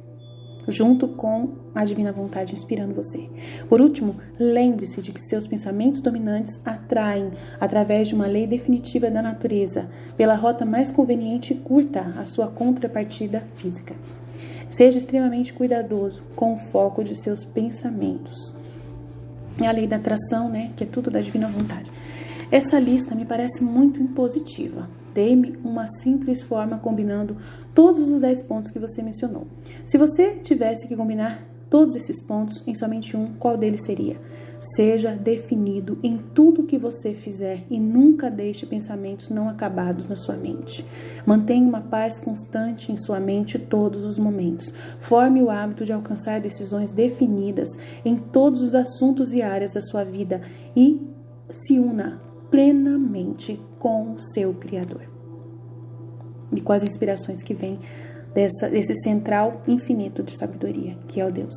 junto com a divina vontade inspirando você. Por último, lembre-se de que seus pensamentos dominantes atraem, através de uma lei definitiva da natureza, pela rota mais conveniente e curta, a sua contrapartida física. Seja extremamente cuidadoso com o foco de seus pensamentos. É a lei da atração, que é tudo da divina vontade. Essa lista me parece muito impositiva. Dê-me uma simples forma combinando todos os 10 pontos que você mencionou. Se você tivesse que combinar todos esses pontos em somente um, qual deles seria? Seja definido em tudo que você fizer e nunca deixe pensamentos não acabados na sua mente. Mantenha uma paz constante em sua mente todos os momentos. Forme o hábito de alcançar decisões definidas em todos os assuntos e áreas da sua vida e se una plenamente com o seu Criador e com as inspirações que vêm desse central infinito de sabedoria, que é o Deus.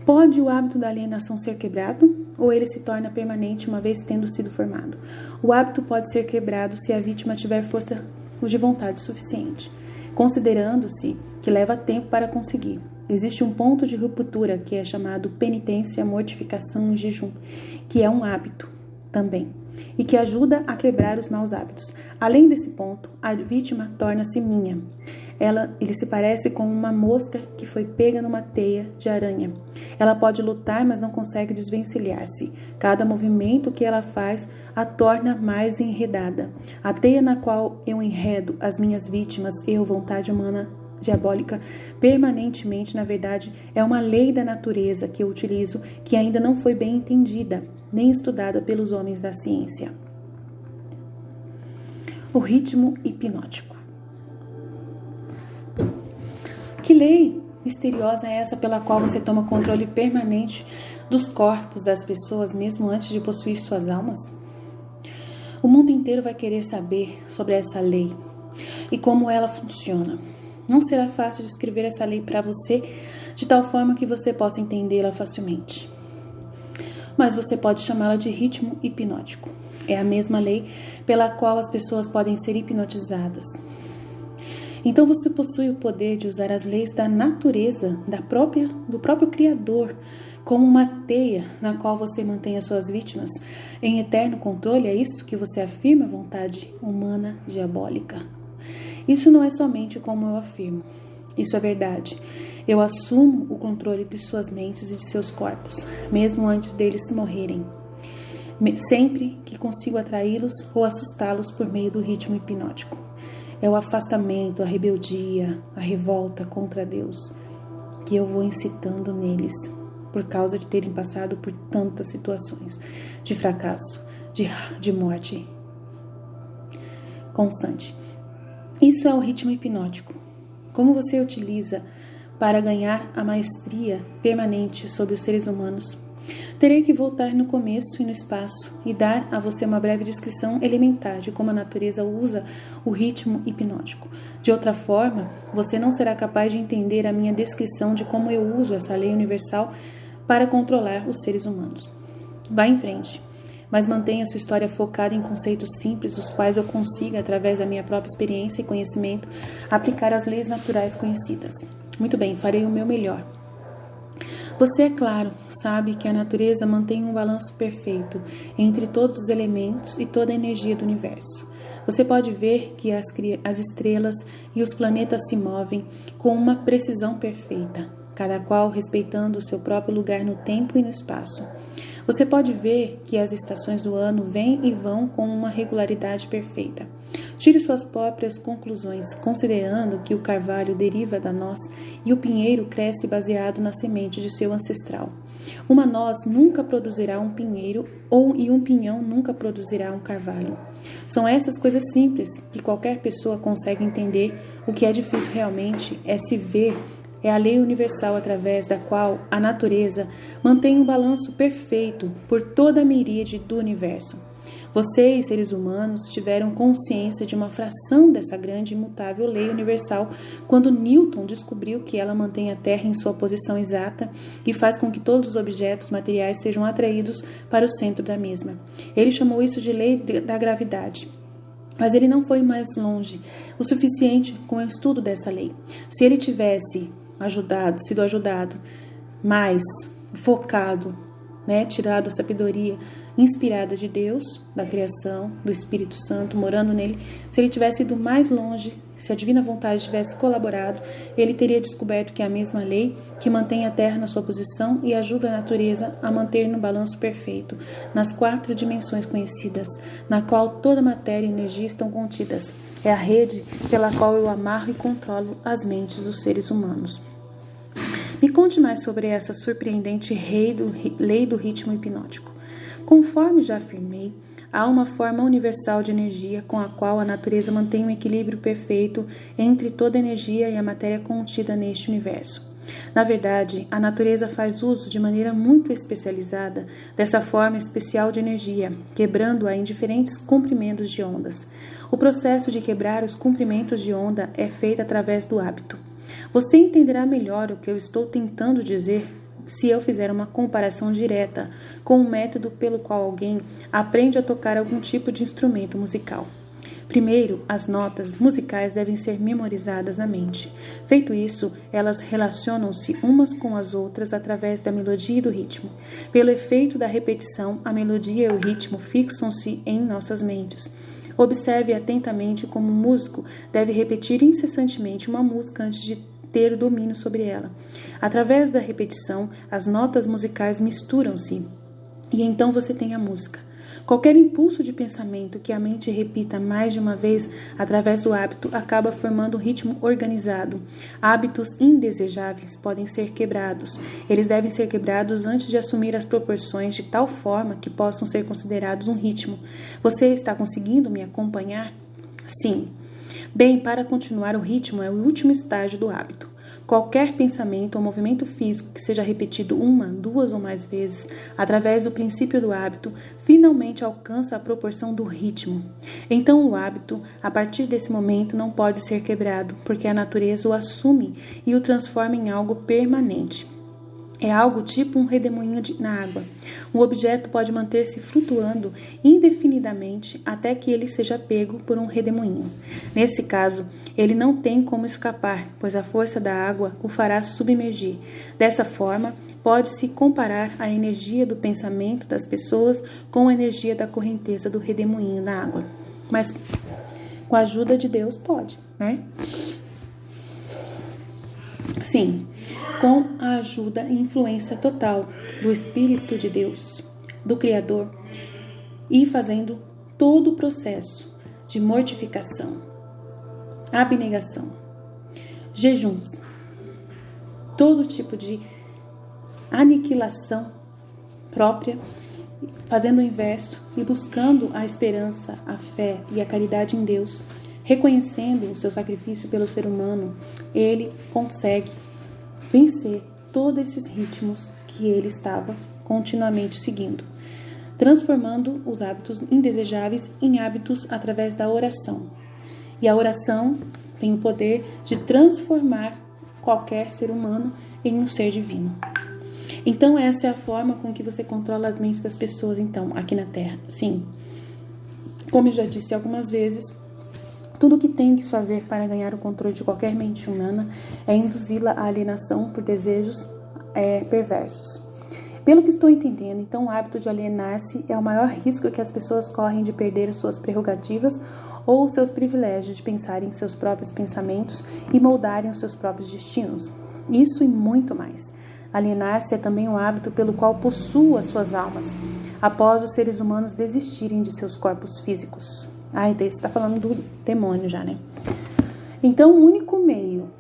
Pode o hábito da alienação ser quebrado ou ele se torna permanente uma vez tendo sido formado? O hábito pode ser quebrado se a vítima tiver força de vontade suficiente, considerando-se que leva tempo para conseguir. Existe um ponto de ruptura que é chamado penitência, mortificação e jejum, que é um hábito também, e que ajuda a quebrar os maus hábitos. Além desse ponto, a vítima torna-se minha. Ele se parece com uma mosca que foi pega numa teia de aranha. Ela pode lutar, mas não consegue desvencilhar-se. Cada movimento que ela faz a torna mais enredada. A teia na qual eu enredo as minhas vítimas, vontade humana diabólica, permanentemente, na verdade, é uma lei da natureza que eu utilizo, que ainda não foi bem entendida, nem estudada pelos homens da ciência. O ritmo hipnótico. Que lei misteriosa é essa pela qual você toma controle permanente dos corpos das pessoas, mesmo antes de possuir suas almas? O mundo inteiro vai querer saber sobre essa lei e como ela funciona. Não será fácil descrever essa lei para você de tal forma que você possa entendê-la facilmente. Mas você pode chamá-la de ritmo hipnótico. É a mesma lei pela qual as pessoas podem ser hipnotizadas. Então você possui o poder de usar as leis da natureza, do próprio Criador, como uma teia na qual você mantém as suas vítimas em eterno controle. É isso que você afirma, vontade humana diabólica. Isso não é somente como eu afirmo. Isso é verdade. Eu assumo o controle de suas mentes e de seus corpos, mesmo antes deles morrerem. Sempre que consigo atraí-los ou assustá-los por meio do ritmo hipnótico. É o afastamento, a rebeldia, a revolta contra Deus que eu vou incitando neles, por causa de terem passado por tantas situações de fracasso, de morte constante. Isso é o ritmo hipnótico. Como você utiliza para ganhar a maestria permanente sobre os seres humanos? Terei que voltar no começo e no espaço e dar a você uma breve descrição elementar de como a natureza usa o ritmo hipnótico. De outra forma, você não será capaz de entender a minha descrição de como eu uso essa lei universal para controlar os seres humanos. Vá em frente, mas mantenha sua história focada em conceitos simples, os quais eu consiga, através da minha própria experiência e conhecimento, aplicar as leis naturais conhecidas. Muito bem, farei o meu melhor. Você, é claro, sabe que a natureza mantém um balanço perfeito entre todos os elementos e toda a energia do universo. Você pode ver que as estrelas e os planetas se movem com uma precisão perfeita, cada qual respeitando o seu próprio lugar no tempo e no espaço. Você pode ver que as estações do ano vêm e vão com uma regularidade perfeita. Tire suas próprias conclusões, considerando que o carvalho deriva da noz e o pinheiro cresce baseado na semente de seu ancestral. Uma noz nunca produzirá um pinheiro e um pinhão nunca produzirá um carvalho. São essas coisas simples que qualquer pessoa consegue entender. O que é difícil realmente é se ver. É a lei universal através da qual a natureza mantém um balanço perfeito por toda a miríade do universo. Vocês, seres humanos, tiveram consciência de uma fração dessa grande e imutável lei universal quando Newton descobriu que ela mantém a Terra em sua posição exata e faz com que todos os objetos materiais sejam atraídos para o centro da mesma. Ele chamou isso de lei da gravidade. Mas ele não foi mais longe o suficiente com o estudo dessa lei. Se ele tivesse sido ajudado, mais focado, tirado a sabedoria inspirada de Deus, da criação, do Espírito Santo, morando nele, se ele tivesse ido mais longe, se a divina vontade tivesse colaborado, ele teria descoberto que é a mesma lei que mantém a Terra na sua posição e ajuda a natureza a manter no balanço perfeito, nas 4 dimensões conhecidas, na qual toda matéria e energia estão contidas. É a rede pela qual eu amarro e controlo as mentes dos seres humanos. Me conte mais sobre essa surpreendente lei do ritmo hipnótico. Conforme já afirmei, há uma forma universal de energia com a qual a natureza mantém um equilíbrio perfeito entre toda a energia e a matéria contida neste universo. Na verdade, a natureza faz uso de maneira muito especializada dessa forma especial de energia, quebrando-a em diferentes comprimentos de ondas. O processo de quebrar os comprimentos de onda é feito através do hábito. Você entenderá melhor o que eu estou tentando dizer se eu fizer uma comparação direta com o método pelo qual alguém aprende a tocar algum tipo de instrumento musical. Primeiro, as notas musicais devem ser memorizadas na mente. Feito isso, elas relacionam-se umas com as outras através da melodia e do ritmo. Pelo efeito da repetição, a melodia e o ritmo fixam-se em nossas mentes. Observe atentamente como um músico deve repetir incessantemente uma música antes de ter o domínio sobre ela. Através da repetição, as notas musicais misturam-se e então você tem a música. Qualquer impulso de pensamento que a mente repita mais de uma vez através do hábito acaba formando um ritmo organizado. Hábitos indesejáveis podem ser quebrados. Eles devem ser quebrados antes de assumir as proporções de tal forma que possam ser considerados um ritmo. Você está conseguindo me acompanhar? Sim. Bem, para continuar, o ritmo é o último estágio do hábito. Qualquer pensamento ou movimento físico que seja repetido 1, 2 ou mais vezes, através do princípio do hábito, finalmente alcança a proporção do ritmo. Então o hábito, a partir desse momento, não pode ser quebrado, porque a natureza o assume e o transforma em algo permanente. É algo tipo um redemoinho na água. Um objeto pode manter-se flutuando indefinidamente até que ele seja pego por um redemoinho. Nesse caso, ele não tem como escapar, pois a força da água o fará submergir. Dessa forma, pode-se comparar a energia do pensamento das pessoas com a energia da correnteza do redemoinho na água. Mas com a ajuda de Deus pode, né? Sim, com a ajuda e influência total do Espírito de Deus, do Criador, e fazendo todo o processo de mortificação, abnegação, jejuns, todo tipo de aniquilação própria, fazendo o inverso e buscando a esperança, a fé e a caridade em Deus, reconhecendo o seu sacrifício pelo ser humano, ele consegue vencer todos esses ritmos que ele estava continuamente seguindo, transformando os hábitos indesejáveis em hábitos através da oração. E a oração tem o poder de transformar qualquer ser humano em um ser divino. Então essa é a forma com que você controla as mentes das pessoas, então, aqui na Terra. Sim, como eu já disse algumas vezes, tudo o que tem que fazer para ganhar o controle de qualquer mente humana é induzi-la à alienação por desejos perversos. Pelo que estou entendendo, então o hábito de alienar-se é o maior risco que as pessoas correm de perder suas prerrogativas ou os seus privilégios de pensarem em seus próprios pensamentos e moldarem os seus próprios destinos. Isso e muito mais. Alienar-se é também um hábito pelo qual possuo as suas almas, após os seres humanos desistirem de seus corpos físicos. Então você está falando do demônio já, né? Então, o único meio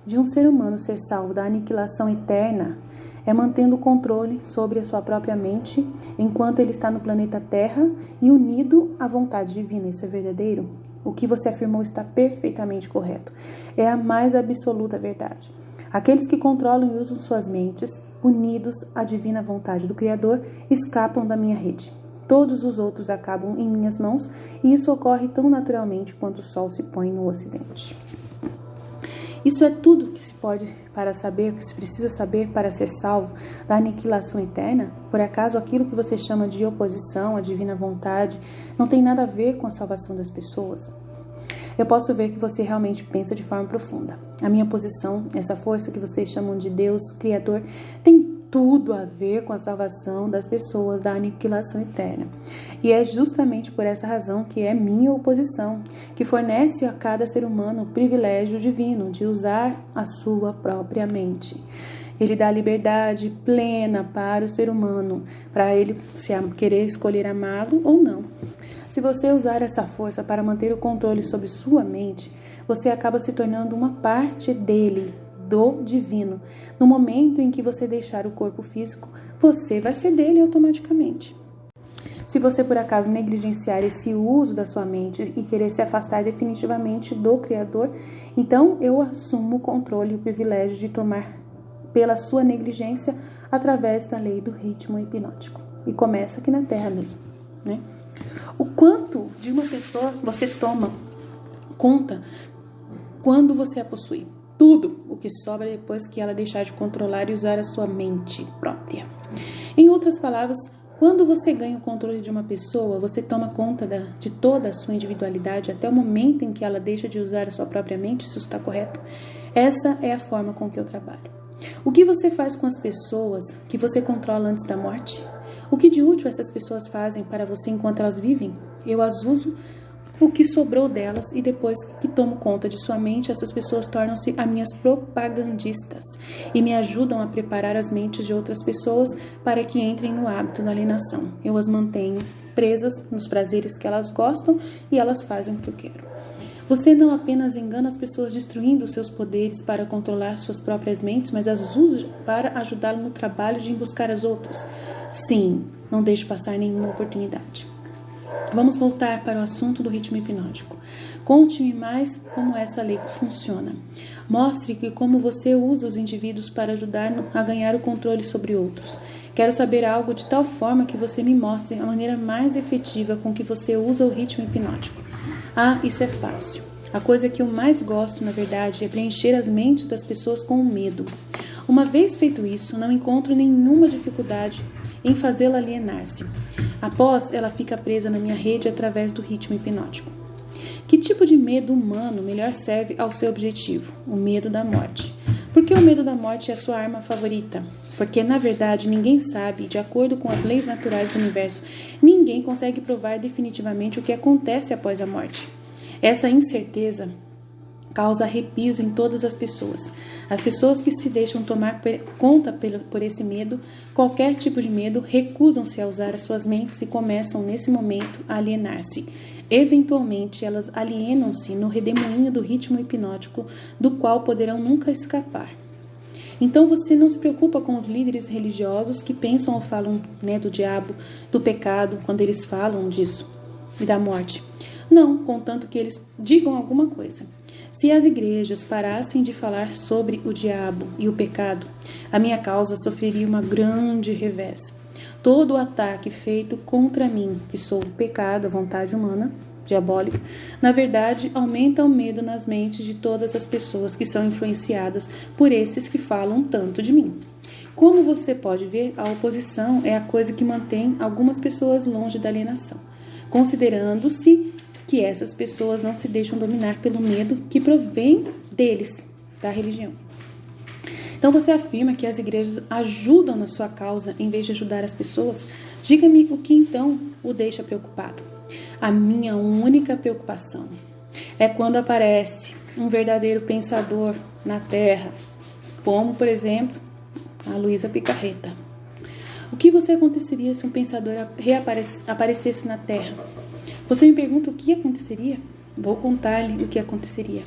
de um ser humano ser salvo da aniquilação eterna é mantendo o controle sobre a sua própria mente enquanto ele está no planeta Terra e unido à vontade divina. Isso é verdadeiro? O que você afirmou está perfeitamente correto. É a mais absoluta verdade. Aqueles que controlam e usam suas mentes, unidos à divina vontade do Criador, escapam da minha rede. Todos os outros acabam em minhas mãos, e isso ocorre tão naturalmente quanto o sol se põe no ocidente. Isso é tudo que se pode para saber, que se precisa saber para ser salvo da aniquilação eterna? Por acaso aquilo que você chama de oposição à divina vontade não tem nada a ver com a salvação das pessoas? Eu posso ver que você realmente pensa de forma profunda. A minha posição, essa força que vocês chamam de Deus Criador, tem tudo a ver com a salvação das pessoas da aniquilação eterna. E é justamente por essa razão que é minha oposição, que fornece a cada ser humano o privilégio divino de usar a sua própria mente. Ele dá liberdade plena para o ser humano, para ele se querer escolher amá-lo ou não. Se você usar essa força para manter o controle sobre sua mente, você acaba se tornando uma parte dele, do divino. No momento em que você deixar o corpo físico, você vai ser dele automaticamente. Se você por acaso negligenciar esse uso da sua mente e querer se afastar definitivamente do Criador, então eu assumo o controle e o privilégio de tomar pela sua negligência através da lei do ritmo hipnótico. E começa aqui na Terra mesmo, né? O quanto de uma pessoa você toma conta quando você a possui. Tudo o que sobra depois que ela deixar de controlar e usar a sua mente própria. Em outras palavras, quando você ganha o controle de uma pessoa, você toma conta de toda a sua individualidade até o momento em que ela deixa de usar a sua própria mente, se isso está correto? Essa é a forma com que eu trabalho. O que você faz com as pessoas que você controla antes da morte? O que de útil essas pessoas fazem para você enquanto elas vivem? Eu as uso o que sobrou delas e depois que tomo conta de sua mente, essas pessoas tornam-se as minhas propagandistas e me ajudam a preparar as mentes de outras pessoas para que entrem no hábito da alienação. Eu as mantenho presas nos prazeres que elas gostam e elas fazem o que eu quero. Você não apenas engana as pessoas destruindo os seus poderes para controlar suas próprias mentes, mas as usa para ajudá-lo no trabalho de buscar as outras. Sim, não deixe passar nenhuma oportunidade. Vamos voltar para o assunto do ritmo hipnótico. Conte-me mais como essa lei funciona. Mostre que como você usa os indivíduos para ajudar a ganhar o controle sobre outros. Quero saber algo de tal forma que você me mostre a maneira mais efetiva com que você usa o ritmo hipnótico. Ah, isso é fácil. A coisa que eu mais gosto, na verdade, é preencher as mentes das pessoas com medo. Uma vez feito isso, não encontro nenhuma dificuldade em fazê-la alienar-se. Após, ela fica presa na minha rede através do ritmo hipnótico. Que tipo de medo humano melhor serve ao seu objetivo? O medo da morte. Por que o medo da morte é a sua arma favorita? Porque, na verdade, ninguém sabe, de acordo com as leis naturais do universo, ninguém consegue provar definitivamente o que acontece após a morte. Essa incerteza causa arrepios em todas as pessoas. As pessoas que se deixam tomar conta por esse medo, qualquer tipo de medo, recusam-se a usar as suas mentes e começam, nesse momento, a alienar-se. Eventualmente, elas alienam-se no redemoinho do ritmo hipnótico, do qual poderão nunca escapar. Então você não se preocupa com os líderes religiosos que pensam ou falam do diabo, do pecado, quando eles falam disso e da morte. Não, contanto que eles digam alguma coisa. Se as igrejas parassem de falar sobre o diabo e o pecado, a minha causa sofreria uma grande revés. Todo o ataque feito contra mim, que sou o pecado, a vontade humana, diabólica, na verdade, aumenta o medo nas mentes de todas as pessoas que são influenciadas por esses que falam tanto de mim. Como você pode ver, a oposição é a coisa que mantém algumas pessoas longe da alienação, considerando-se que essas pessoas não se deixam dominar pelo medo que provém deles, da religião. Então você afirma que as igrejas ajudam na sua causa em vez de ajudar as pessoas? Diga-me o que então o deixa preocupado. A minha única preocupação é quando aparece um verdadeiro pensador na Terra, como, por exemplo, a Luísa Picarreta. O que você aconteceria se um pensador aparecesse na Terra? Você me pergunta o que aconteceria? Vou contar-lhe o que aconteceria.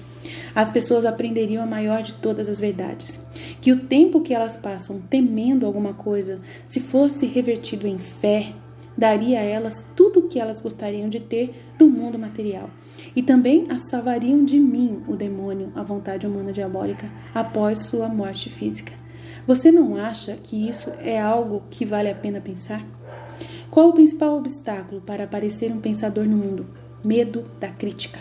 As pessoas aprenderiam a maior de todas as verdades, que o tempo que elas passam temendo alguma coisa, se fosse revertido em fé, daria a elas tudo o que elas gostariam de ter do mundo material. E também as salvariam de mim, o demônio, a vontade humana diabólica, após sua morte física. Você não acha que isso é algo que vale a pena pensar? Qual o principal obstáculo para aparecer um pensador no mundo? Medo da crítica.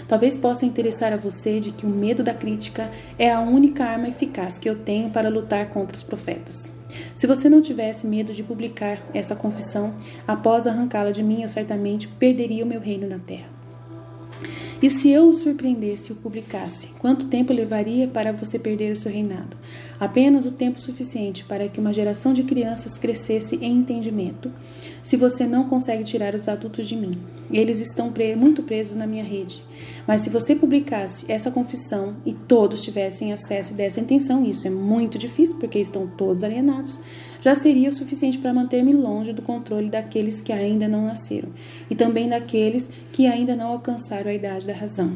Talvez possa interessar a você de que o medo da crítica é a única arma eficaz que eu tenho para lutar contra os profetas. Se você não tivesse medo de publicar essa confissão, após arrancá-la de mim, eu certamente perderia o meu reino na terra. E se eu o surpreendesse e o publicasse, quanto tempo levaria para você perder o seu reinado? Apenas o tempo suficiente para que uma geração de crianças crescesse em entendimento. Se você não consegue tirar os adultos de mim, eles estão muito presos na minha rede. Mas se você publicasse essa confissão e todos tivessem acesso dessa intenção, isso é muito difícil porque estão todos alienados, já seria o suficiente para manter-me longe do controle daqueles que ainda não nasceram e também daqueles que ainda não alcançaram a idade da razão.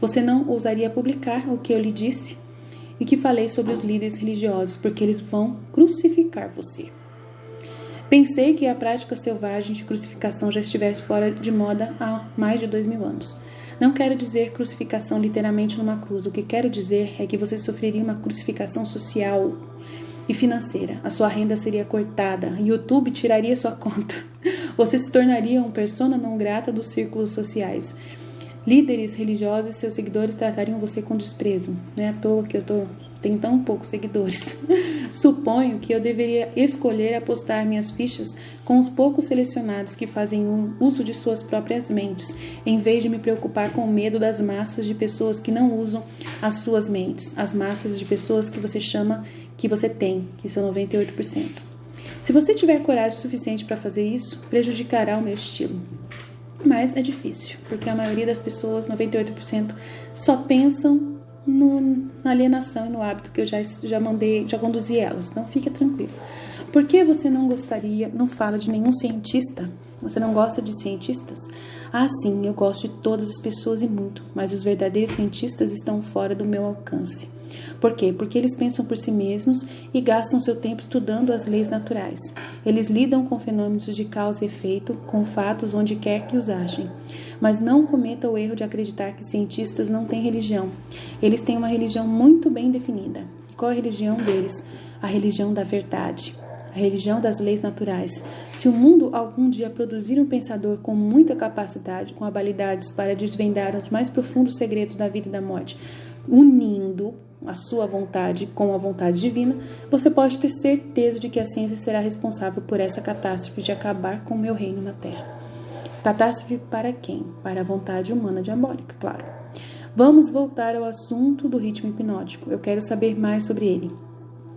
Você não ousaria publicar o que eu lhe disse e que falei sobre os líderes religiosos, porque eles vão crucificar você. Pensei que a prática selvagem de crucificação já estivesse fora de moda há mais de 2000 anos. Não quero dizer crucificação literalmente numa cruz. O que quero dizer é que você sofreria uma crucificação social e financeira. A sua renda seria cortada. YouTube tiraria sua conta. Você se tornaria um persona não grata dos círculos sociais. Líderes religiosos e seus seguidores tratariam você com desprezo. Não é à toa que tenho tão poucos seguidores. Suponho que eu deveria escolher apostar minhas fichas com os poucos selecionados que fazem uso de suas próprias mentes, em vez de me preocupar com o medo das massas de pessoas que não usam as suas mentes, as massas de pessoas que você chama, que você tem, que são 98%. Se você tiver coragem suficiente para fazer isso, prejudicará o meu estilo. Mas é difícil, porque a maioria das pessoas, 98%, só pensam na alienação e no hábito que eu já conduzi elas. Então fique tranquilo. Por que você não fala de nenhum cientista? Você não gosta de cientistas? Ah, sim, eu gosto de todas as pessoas e muito, mas os verdadeiros cientistas estão fora do meu alcance. Por quê? Porque eles pensam por si mesmos e gastam seu tempo estudando as leis naturais. Eles lidam com fenômenos de causa e efeito, com fatos onde quer que os achem. Mas não cometa o erro de acreditar que cientistas não têm religião. Eles têm uma religião muito bem definida. Qual é a religião deles? A religião da verdade. A religião das leis naturais. Se o mundo algum dia produzir um pensador com muita capacidade, com habilidades para desvendar os mais profundos segredos da vida e da morte, unindo a sua vontade com a vontade divina, você pode ter certeza de que a ciência será responsável por essa catástrofe de acabar com o meu reino na Terra. Catástrofe para quem? Para a vontade humana diabólica, claro. Vamos voltar ao assunto do ritmo hipnótico. Eu quero saber mais sobre ele.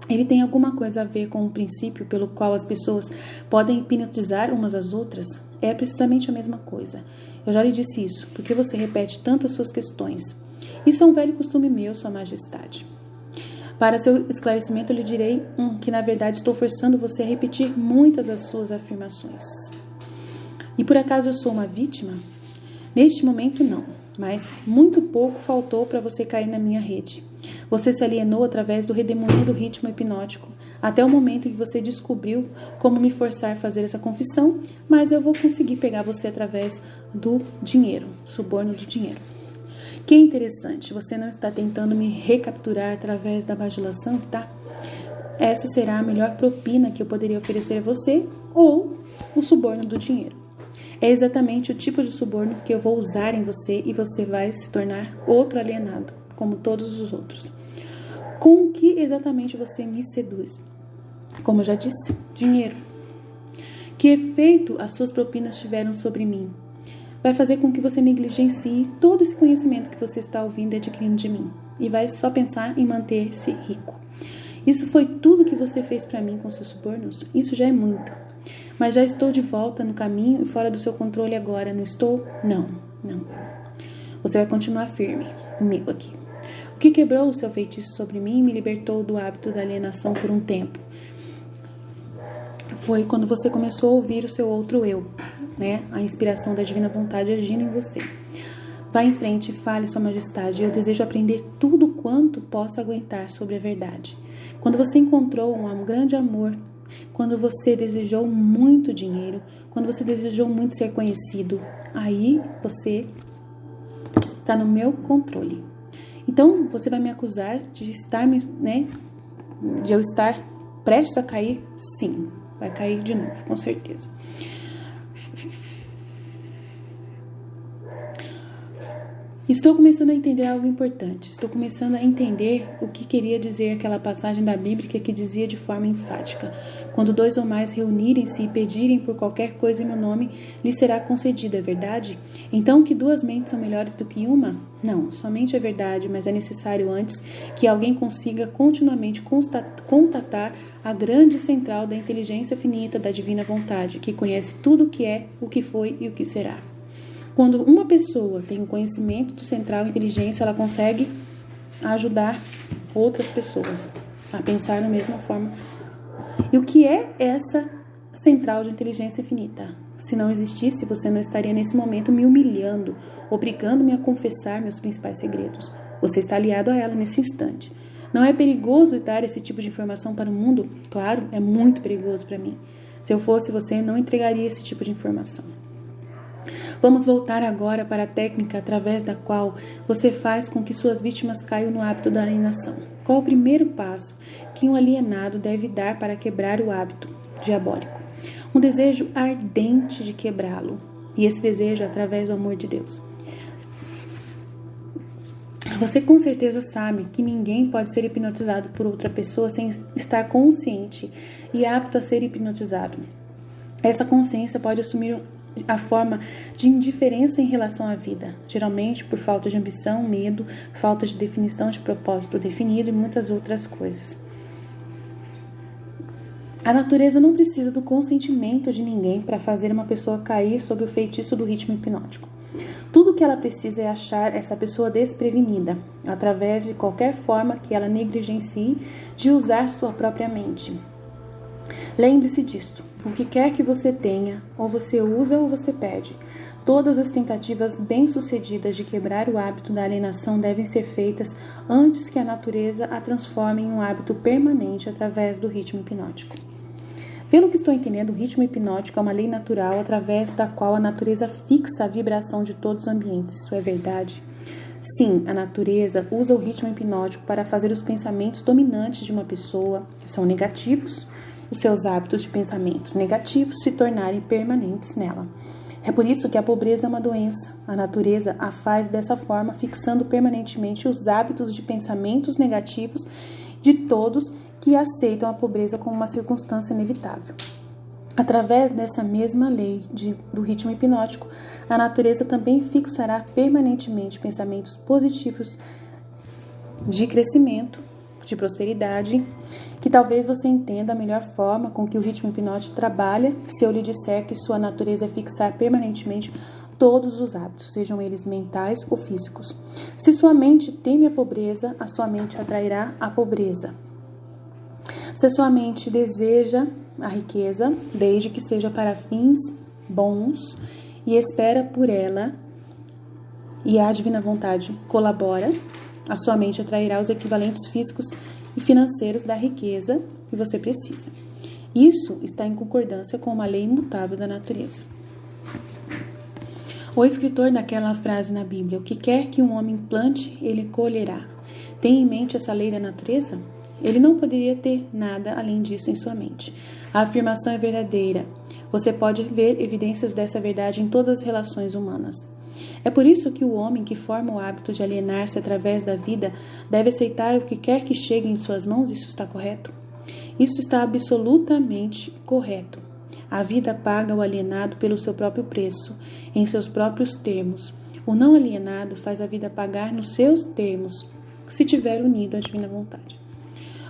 Ele tem alguma coisa a ver com o princípio pelo qual as pessoas podem hipnotizar umas às outras? É precisamente a mesma coisa. Eu já lhe disse isso, porque você repete tanto as suas questões. Isso é um velho costume meu, Sua Majestade. Para seu esclarecimento, eu lhe direi que, na verdade, estou forçando você a repetir muitas das suas afirmações. E por acaso eu sou uma vítima? Neste momento, não. Mas muito pouco faltou para você cair na minha rede. Você se alienou através do redemoinho do ritmo hipnótico, até o momento em que você descobriu como me forçar a fazer essa confissão, mas eu vou conseguir pegar você através do dinheiro, suborno do dinheiro. Que interessante, você não está tentando me recapturar através da bajulação, está? Essa será a melhor propina que eu poderia oferecer a você, ou o suborno do dinheiro. É exatamente o tipo de suborno que eu vou usar em você e você vai se tornar outro alienado, como todos os outros. Com que exatamente você me seduz? Como eu já disse, dinheiro. Que efeito as suas propinas tiveram sobre mim? Vai fazer com que você negligencie todo esse conhecimento que você está ouvindo e adquirindo de mim. E vai só pensar em manter-se rico. Isso foi tudo que você fez para mim com seus subornos? Isso já é muito. Mas já estou de volta no caminho e fora do seu controle agora, não estou? Não. Você vai continuar firme comigo aqui. O que quebrou o seu feitiço sobre mim e me libertou do hábito da alienação por um tempo? Foi quando você começou a ouvir o seu outro eu, né? A inspiração da divina vontade agindo em você. Vá em frente e fale, Sua Majestade. Eu desejo aprender tudo quanto possa aguentar sobre a verdade. Quando você encontrou um grande amor, quando você desejou muito dinheiro, quando você desejou muito ser conhecido, aí você está no meu controle. Então, você vai me acusar de eu estar prestes a cair? Sim, vai cair de novo, com certeza. Estou começando a entender algo importante. Estou começando a entender o que queria dizer aquela passagem da Bíblia que dizia de forma enfática: quando 2 ou mais reunirem-se e pedirem por qualquer coisa em meu nome, lhes será concedido, é verdade? Então, que 2 mentes são melhores do que uma? Não, somente é verdade, mas é necessário antes que alguém consiga continuamente contatar a grande central da inteligência finita da divina vontade, que conhece tudo o que é, o que foi e o que será. Quando uma pessoa tem o conhecimento do central inteligência, ela consegue ajudar outras pessoas a pensar da mesma forma. E o que é essa central de inteligência infinita? Se não existisse, você não estaria nesse momento me humilhando, obrigando-me a confessar meus principais segredos. Você está aliado a ela nesse instante. Não é perigoso dar esse tipo de informação para o mundo? Claro, é muito perigoso para mim. Se eu fosse você, não entregaria esse tipo de informação. Vamos voltar agora para a técnica através da qual você faz com que suas vítimas caiam no hábito da alienação. Qual o primeiro passo que um alienado deve dar para quebrar o hábito diabólico? Um desejo ardente de quebrá-lo. E esse desejo é através do amor de Deus. Você com certeza sabe que ninguém pode ser hipnotizado por outra pessoa sem estar consciente e apto a ser hipnotizado. Essa consciência pode assumir a forma de indiferença em relação à vida, geralmente por falta de ambição, medo, falta de definição de propósito definido e muitas outras coisas. A natureza não precisa do consentimento de ninguém para fazer uma pessoa cair sob o feitiço do ritmo hipnótico. Tudo o que ela precisa é achar essa pessoa desprevenida, através de qualquer forma que ela negligencie de usar sua própria mente. Lembre-se disto: o que quer que você tenha, ou você usa ou você perde. Todas as tentativas bem-sucedidas de quebrar o hábito da alienação devem ser feitas antes que a natureza a transforme em um hábito permanente através do ritmo hipnótico. Pelo que estou entendendo, o ritmo hipnótico é uma lei natural através da qual a natureza fixa a vibração de todos os ambientes. Isso é verdade? Sim, a natureza usa o ritmo hipnótico para fazer os pensamentos dominantes de uma pessoa, que são negativos, os seus hábitos de pensamentos negativos se tornarem permanentes nela. É por isso que a pobreza é uma doença. A natureza a faz dessa forma, fixando permanentemente os hábitos de pensamentos negativos de todos que aceitam a pobreza como uma circunstância inevitável. Através dessa mesma lei do ritmo hipnótico, a natureza também fixará permanentemente pensamentos positivos de crescimento, de prosperidade, que talvez você entenda a melhor forma com que o ritmo hipnótico trabalha se eu lhe disser que sua natureza é fixar permanentemente todos os hábitos, sejam eles mentais ou físicos. Se sua mente teme a pobreza, a sua mente atrairá a pobreza. Se sua mente deseja a riqueza, desde que seja para fins bons, e espera por ela, e a divina vontade colabora, a sua mente atrairá os equivalentes físicos e financeiros da riqueza que você precisa. Isso está em concordância com uma lei imutável da natureza. O escritor daquela frase na Bíblia, o que quer que um homem plante, ele colherá. Tem em mente essa lei da natureza? Ele não poderia ter nada além disso em sua mente. A afirmação é verdadeira. Você pode ver evidências dessa verdade em todas as relações humanas. É por isso que o homem que forma o hábito de alienar-se através da vida deve aceitar o que quer que chegue em suas mãos. Isso está correto? Isso está absolutamente correto. A vida paga o alienado pelo seu próprio preço, em seus próprios termos. O não alienado faz a vida pagar nos seus termos, se tiver unido à divina vontade.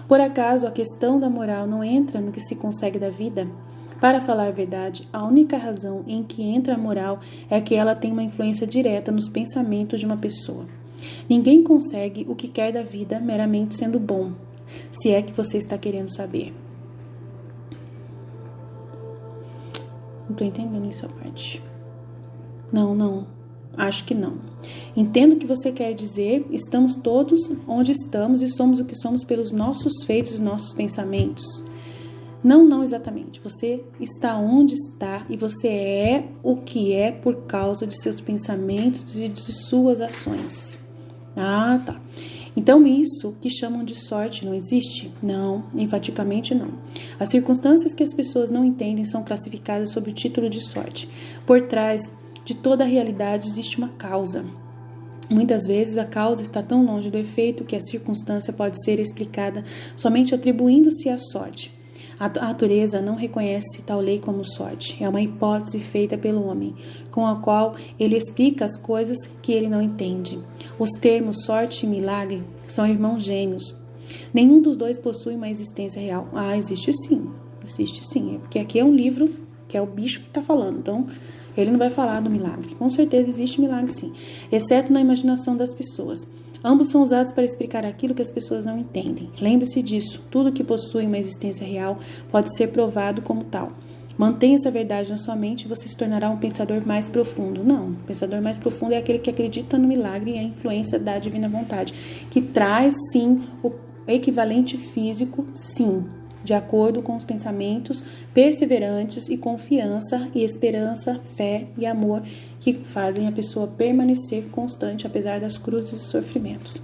Por acaso a questão da moral não entra no que se consegue da vida? Para falar a verdade, a única razão em que entra a moral é que ela tem uma influência direta nos pensamentos de uma pessoa. Ninguém consegue o que quer da vida meramente sendo bom, se é que você está querendo saber. Não estou entendendo isso, a parte. Não. Acho que não. Entendo o que você quer dizer. Estamos todos onde estamos e somos o que somos pelos nossos feitos e nossos pensamentos. Não exatamente. Você está onde está e você é o que é por causa de seus pensamentos e de suas ações. Ah, tá. Então isso que chamam de sorte não existe? Não, enfaticamente não. As circunstâncias que as pessoas não entendem são classificadas sob o título de sorte. Por trás de toda a realidade existe uma causa. Muitas vezes a causa está tão longe do efeito que a circunstância pode ser explicada somente atribuindo-se à sorte. A natureza não reconhece tal lei como sorte. É uma hipótese feita pelo homem, com a qual ele explica as coisas que ele não entende. Os termos sorte e milagre são irmãos gêmeos. Nenhum dos dois possui uma existência real. Ah, existe sim. É porque aqui é um livro que é o bicho que está falando. Então, ele não vai falar do milagre. Com certeza existe milagre sim, exceto na imaginação das pessoas. Ambos são usados para explicar aquilo que as pessoas não entendem. Lembre-se disso. Tudo que possui uma existência real pode ser provado como tal. Mantenha essa verdade na sua mente e você se tornará um pensador mais profundo. Não, o pensador mais profundo é aquele que acredita no milagre e a influência da divina vontade, que traz, sim, o equivalente físico, sim, de acordo com os pensamentos perseverantes e confiança e esperança, fé e amor que fazem a pessoa permanecer constante apesar das cruzes e sofrimentos.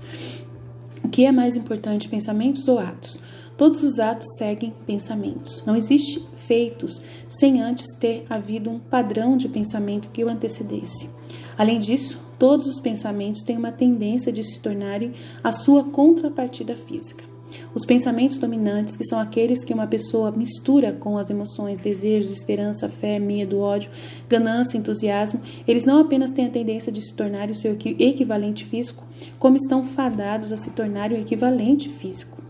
O que é mais importante, pensamentos ou atos? Todos os atos seguem pensamentos. Não existe feitos sem antes ter havido um padrão de pensamento que o antecedesse. Além disso, todos os pensamentos têm uma tendência de se tornarem a sua contrapartida física. Os pensamentos dominantes, que são aqueles que uma pessoa mistura com as emoções, desejos, esperança, fé, medo, ódio, ganância, entusiasmo, eles não apenas têm a tendência de se tornarem o seu equivalente físico, como estão fadados a se tornarem o equivalente físico.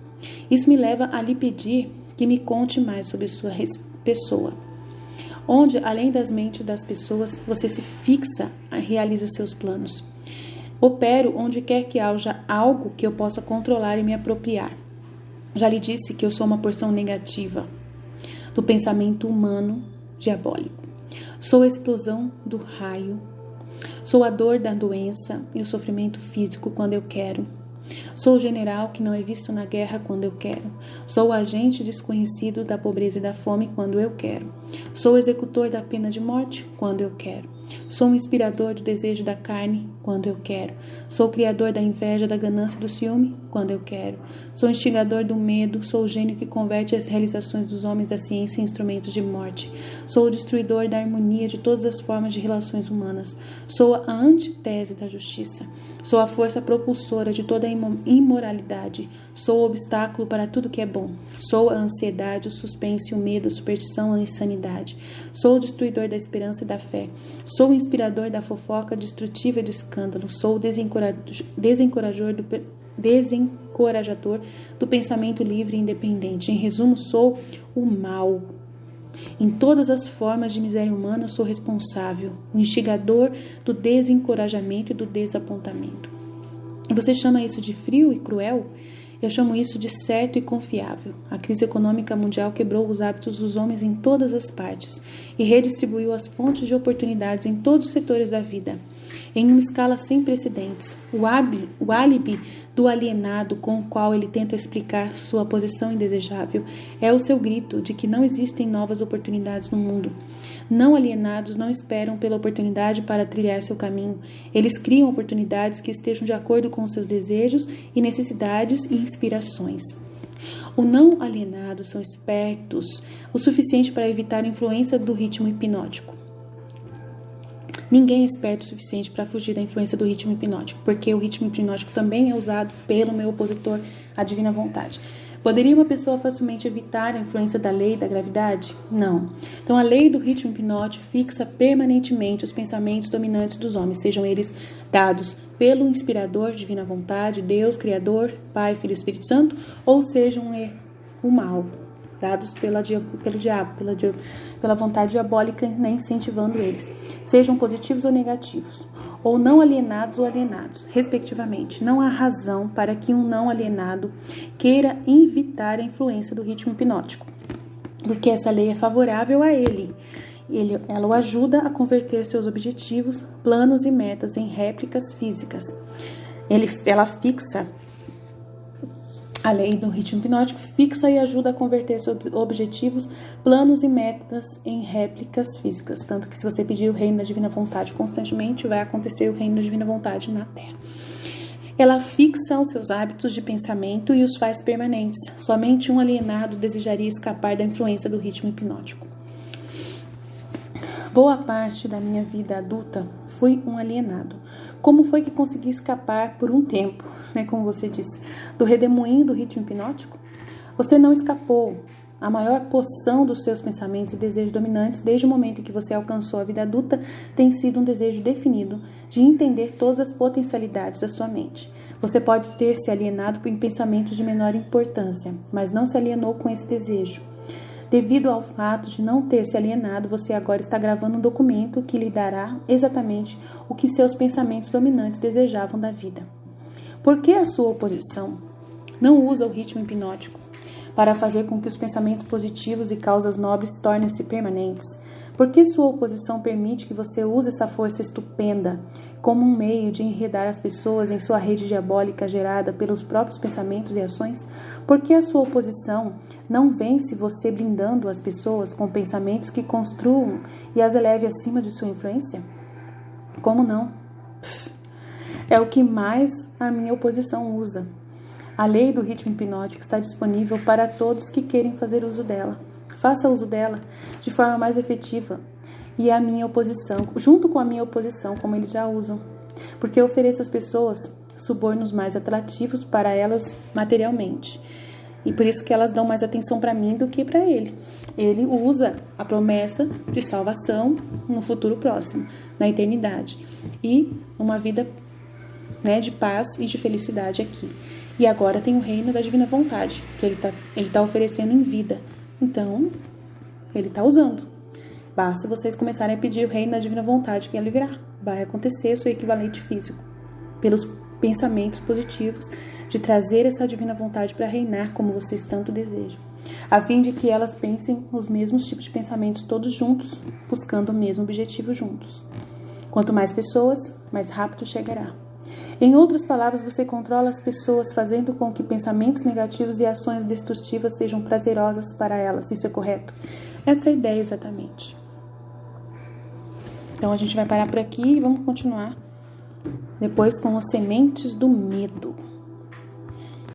Isso me leva a lhe pedir que me conte mais sobre sua pessoa, onde, além das mentes das pessoas, você se fixa e realiza seus planos. Opero onde quer que haja algo que eu possa controlar e me apropriar. Já lhe disse que eu sou uma porção negativa. do pensamento humano diabólico. Sou a explosão do raio. Sou a dor da doença e o sofrimento físico quando eu quero. Sou o general que não é visto na guerra quando eu quero. Sou o agente desconhecido da pobreza e da fome quando eu quero. Sou o executor da pena de morte quando eu quero. Sou o inspirador do desejo da carne quando eu quero. Sou o criador da inveja, da ganância e do ciúme quando eu quero. Sou o instigador do medo. Sou o gênio que converte as realizações dos homens da ciência em instrumentos de morte. Sou o destruidor da harmonia de todas as formas de relações humanas. Sou a antítese da justiça. Sou a força propulsora de toda a imoralidade. Sou o obstáculo para tudo que é bom. Sou a ansiedade, o suspense, o medo, a superstição, a insanidade. Sou o destruidor da esperança e da fé. Sou o inspirador da fofoca destrutiva e do escândalo. Sou o desencorajador do pensamento livre e independente. Em resumo, sou o mal. Em todas as formas de miséria humana, sou responsável, o instigador do desencorajamento e do desapontamento. Você chama isso de frio e cruel? Eu chamo isso de certo e confiável. A crise econômica mundial quebrou os hábitos dos homens em todas as partes e redistribuiu as fontes de oportunidades em todos os setores da vida. Em uma escala sem precedentes, o álibi do alienado com o qual ele tenta explicar sua posição indesejável é o seu grito de que não existem novas oportunidades no mundo. Não alienados não esperam pela oportunidade para trilhar seu caminho. Eles criam oportunidades que estejam de acordo com seus desejos e necessidades e inspirações. Os não alienados são espertos o suficiente para evitar a influência do ritmo hipnótico. Ninguém é esperto o suficiente para fugir da influência do ritmo hipnótico, porque o ritmo hipnótico também é usado pelo meu opositor, a divina vontade. Poderia uma pessoa facilmente evitar a influência da lei da gravidade? Não. Então, a lei do ritmo hipnótico fixa permanentemente os pensamentos dominantes dos homens, sejam eles dados pelo inspirador, divina vontade, Deus, Criador, Pai, Filho e Espírito Santo, ou sejam o mal, dados pelo diabo, pela vontade diabólica, né, incentivando eles, sejam positivos ou negativos, ou não alienados ou alienados, respectivamente. Não há razão para que um não alienado queira evitar a influência do ritmo hipnótico, porque essa lei é favorável a ele. Ela o ajuda a converter seus objetivos, planos e metas em réplicas físicas. Ela fixa a lei do ritmo hipnótico, fixa e ajuda a converter seus objetivos, planos e metas em réplicas físicas. Tanto que se você pedir o reino da divina vontade constantemente, vai acontecer o reino da divina vontade na Terra. Ela fixa os seus hábitos de pensamento e os faz permanentes. Somente um alienado desejaria escapar da influência do ritmo hipnótico. Boa parte da minha vida adulta fui um alienado. Como foi que consegui escapar por um tempo, né, como você disse, do redemoinho do ritmo hipnótico? Você não escapou. A maior porção dos seus pensamentos e desejos dominantes, desde o momento em que você alcançou a vida adulta, tem sido um desejo definido de entender todas as potencialidades da sua mente. Você pode ter se alienado por pensamentos de menor importância, mas não se alienou com esse desejo. Devido ao fato de não ter se alienado, você agora está gravando um documento que lhe dará exatamente o que seus pensamentos dominantes desejavam da vida. Por que a sua oposição não usa o ritmo hipnótico para fazer com que os pensamentos positivos e causas nobres tornem-se permanentes? Por que sua oposição permite que você use essa força estupenda como um meio de enredar as pessoas em sua rede diabólica gerada pelos próprios pensamentos e ações? Por que a sua oposição não vence você blindando as pessoas com pensamentos que construam e as eleve acima de sua influência? Como não? É o que mais a minha oposição usa. A lei do ritmo hipnótico está disponível para todos que querem fazer uso dela. Faça uso dela de forma mais efetiva e a minha oposição, junto com a minha oposição, como eles já usam, porque eu ofereço às pessoas subornos mais atrativos para elas materialmente e por isso que elas dão mais atenção para mim do que para ele. Ele usa a promessa de salvação no futuro próximo, na eternidade, e uma vida, né, de paz e de felicidade aqui. E agora tem o reino da divina vontade, que ele tá oferecendo em vida. Então, ele está usando. Basta vocês começarem a pedir o reino da divina vontade que ele virá. Vai acontecer o seu equivalente físico. Pelos pensamentos positivos de trazer essa divina vontade para reinar como vocês tanto desejam. a fim de que elas pensem os mesmos tipos de pensamentos todos juntos, buscando o mesmo objetivo juntos. Quanto mais pessoas, mais rápido chegará. Em outras palavras, você controla as pessoas, fazendo com que pensamentos negativos e ações destrutivas sejam prazerosas para elas. Isso é correto? Essa é a ideia exatamente. Então a gente vai parar por aqui e vamos continuar depois com as sementes do medo.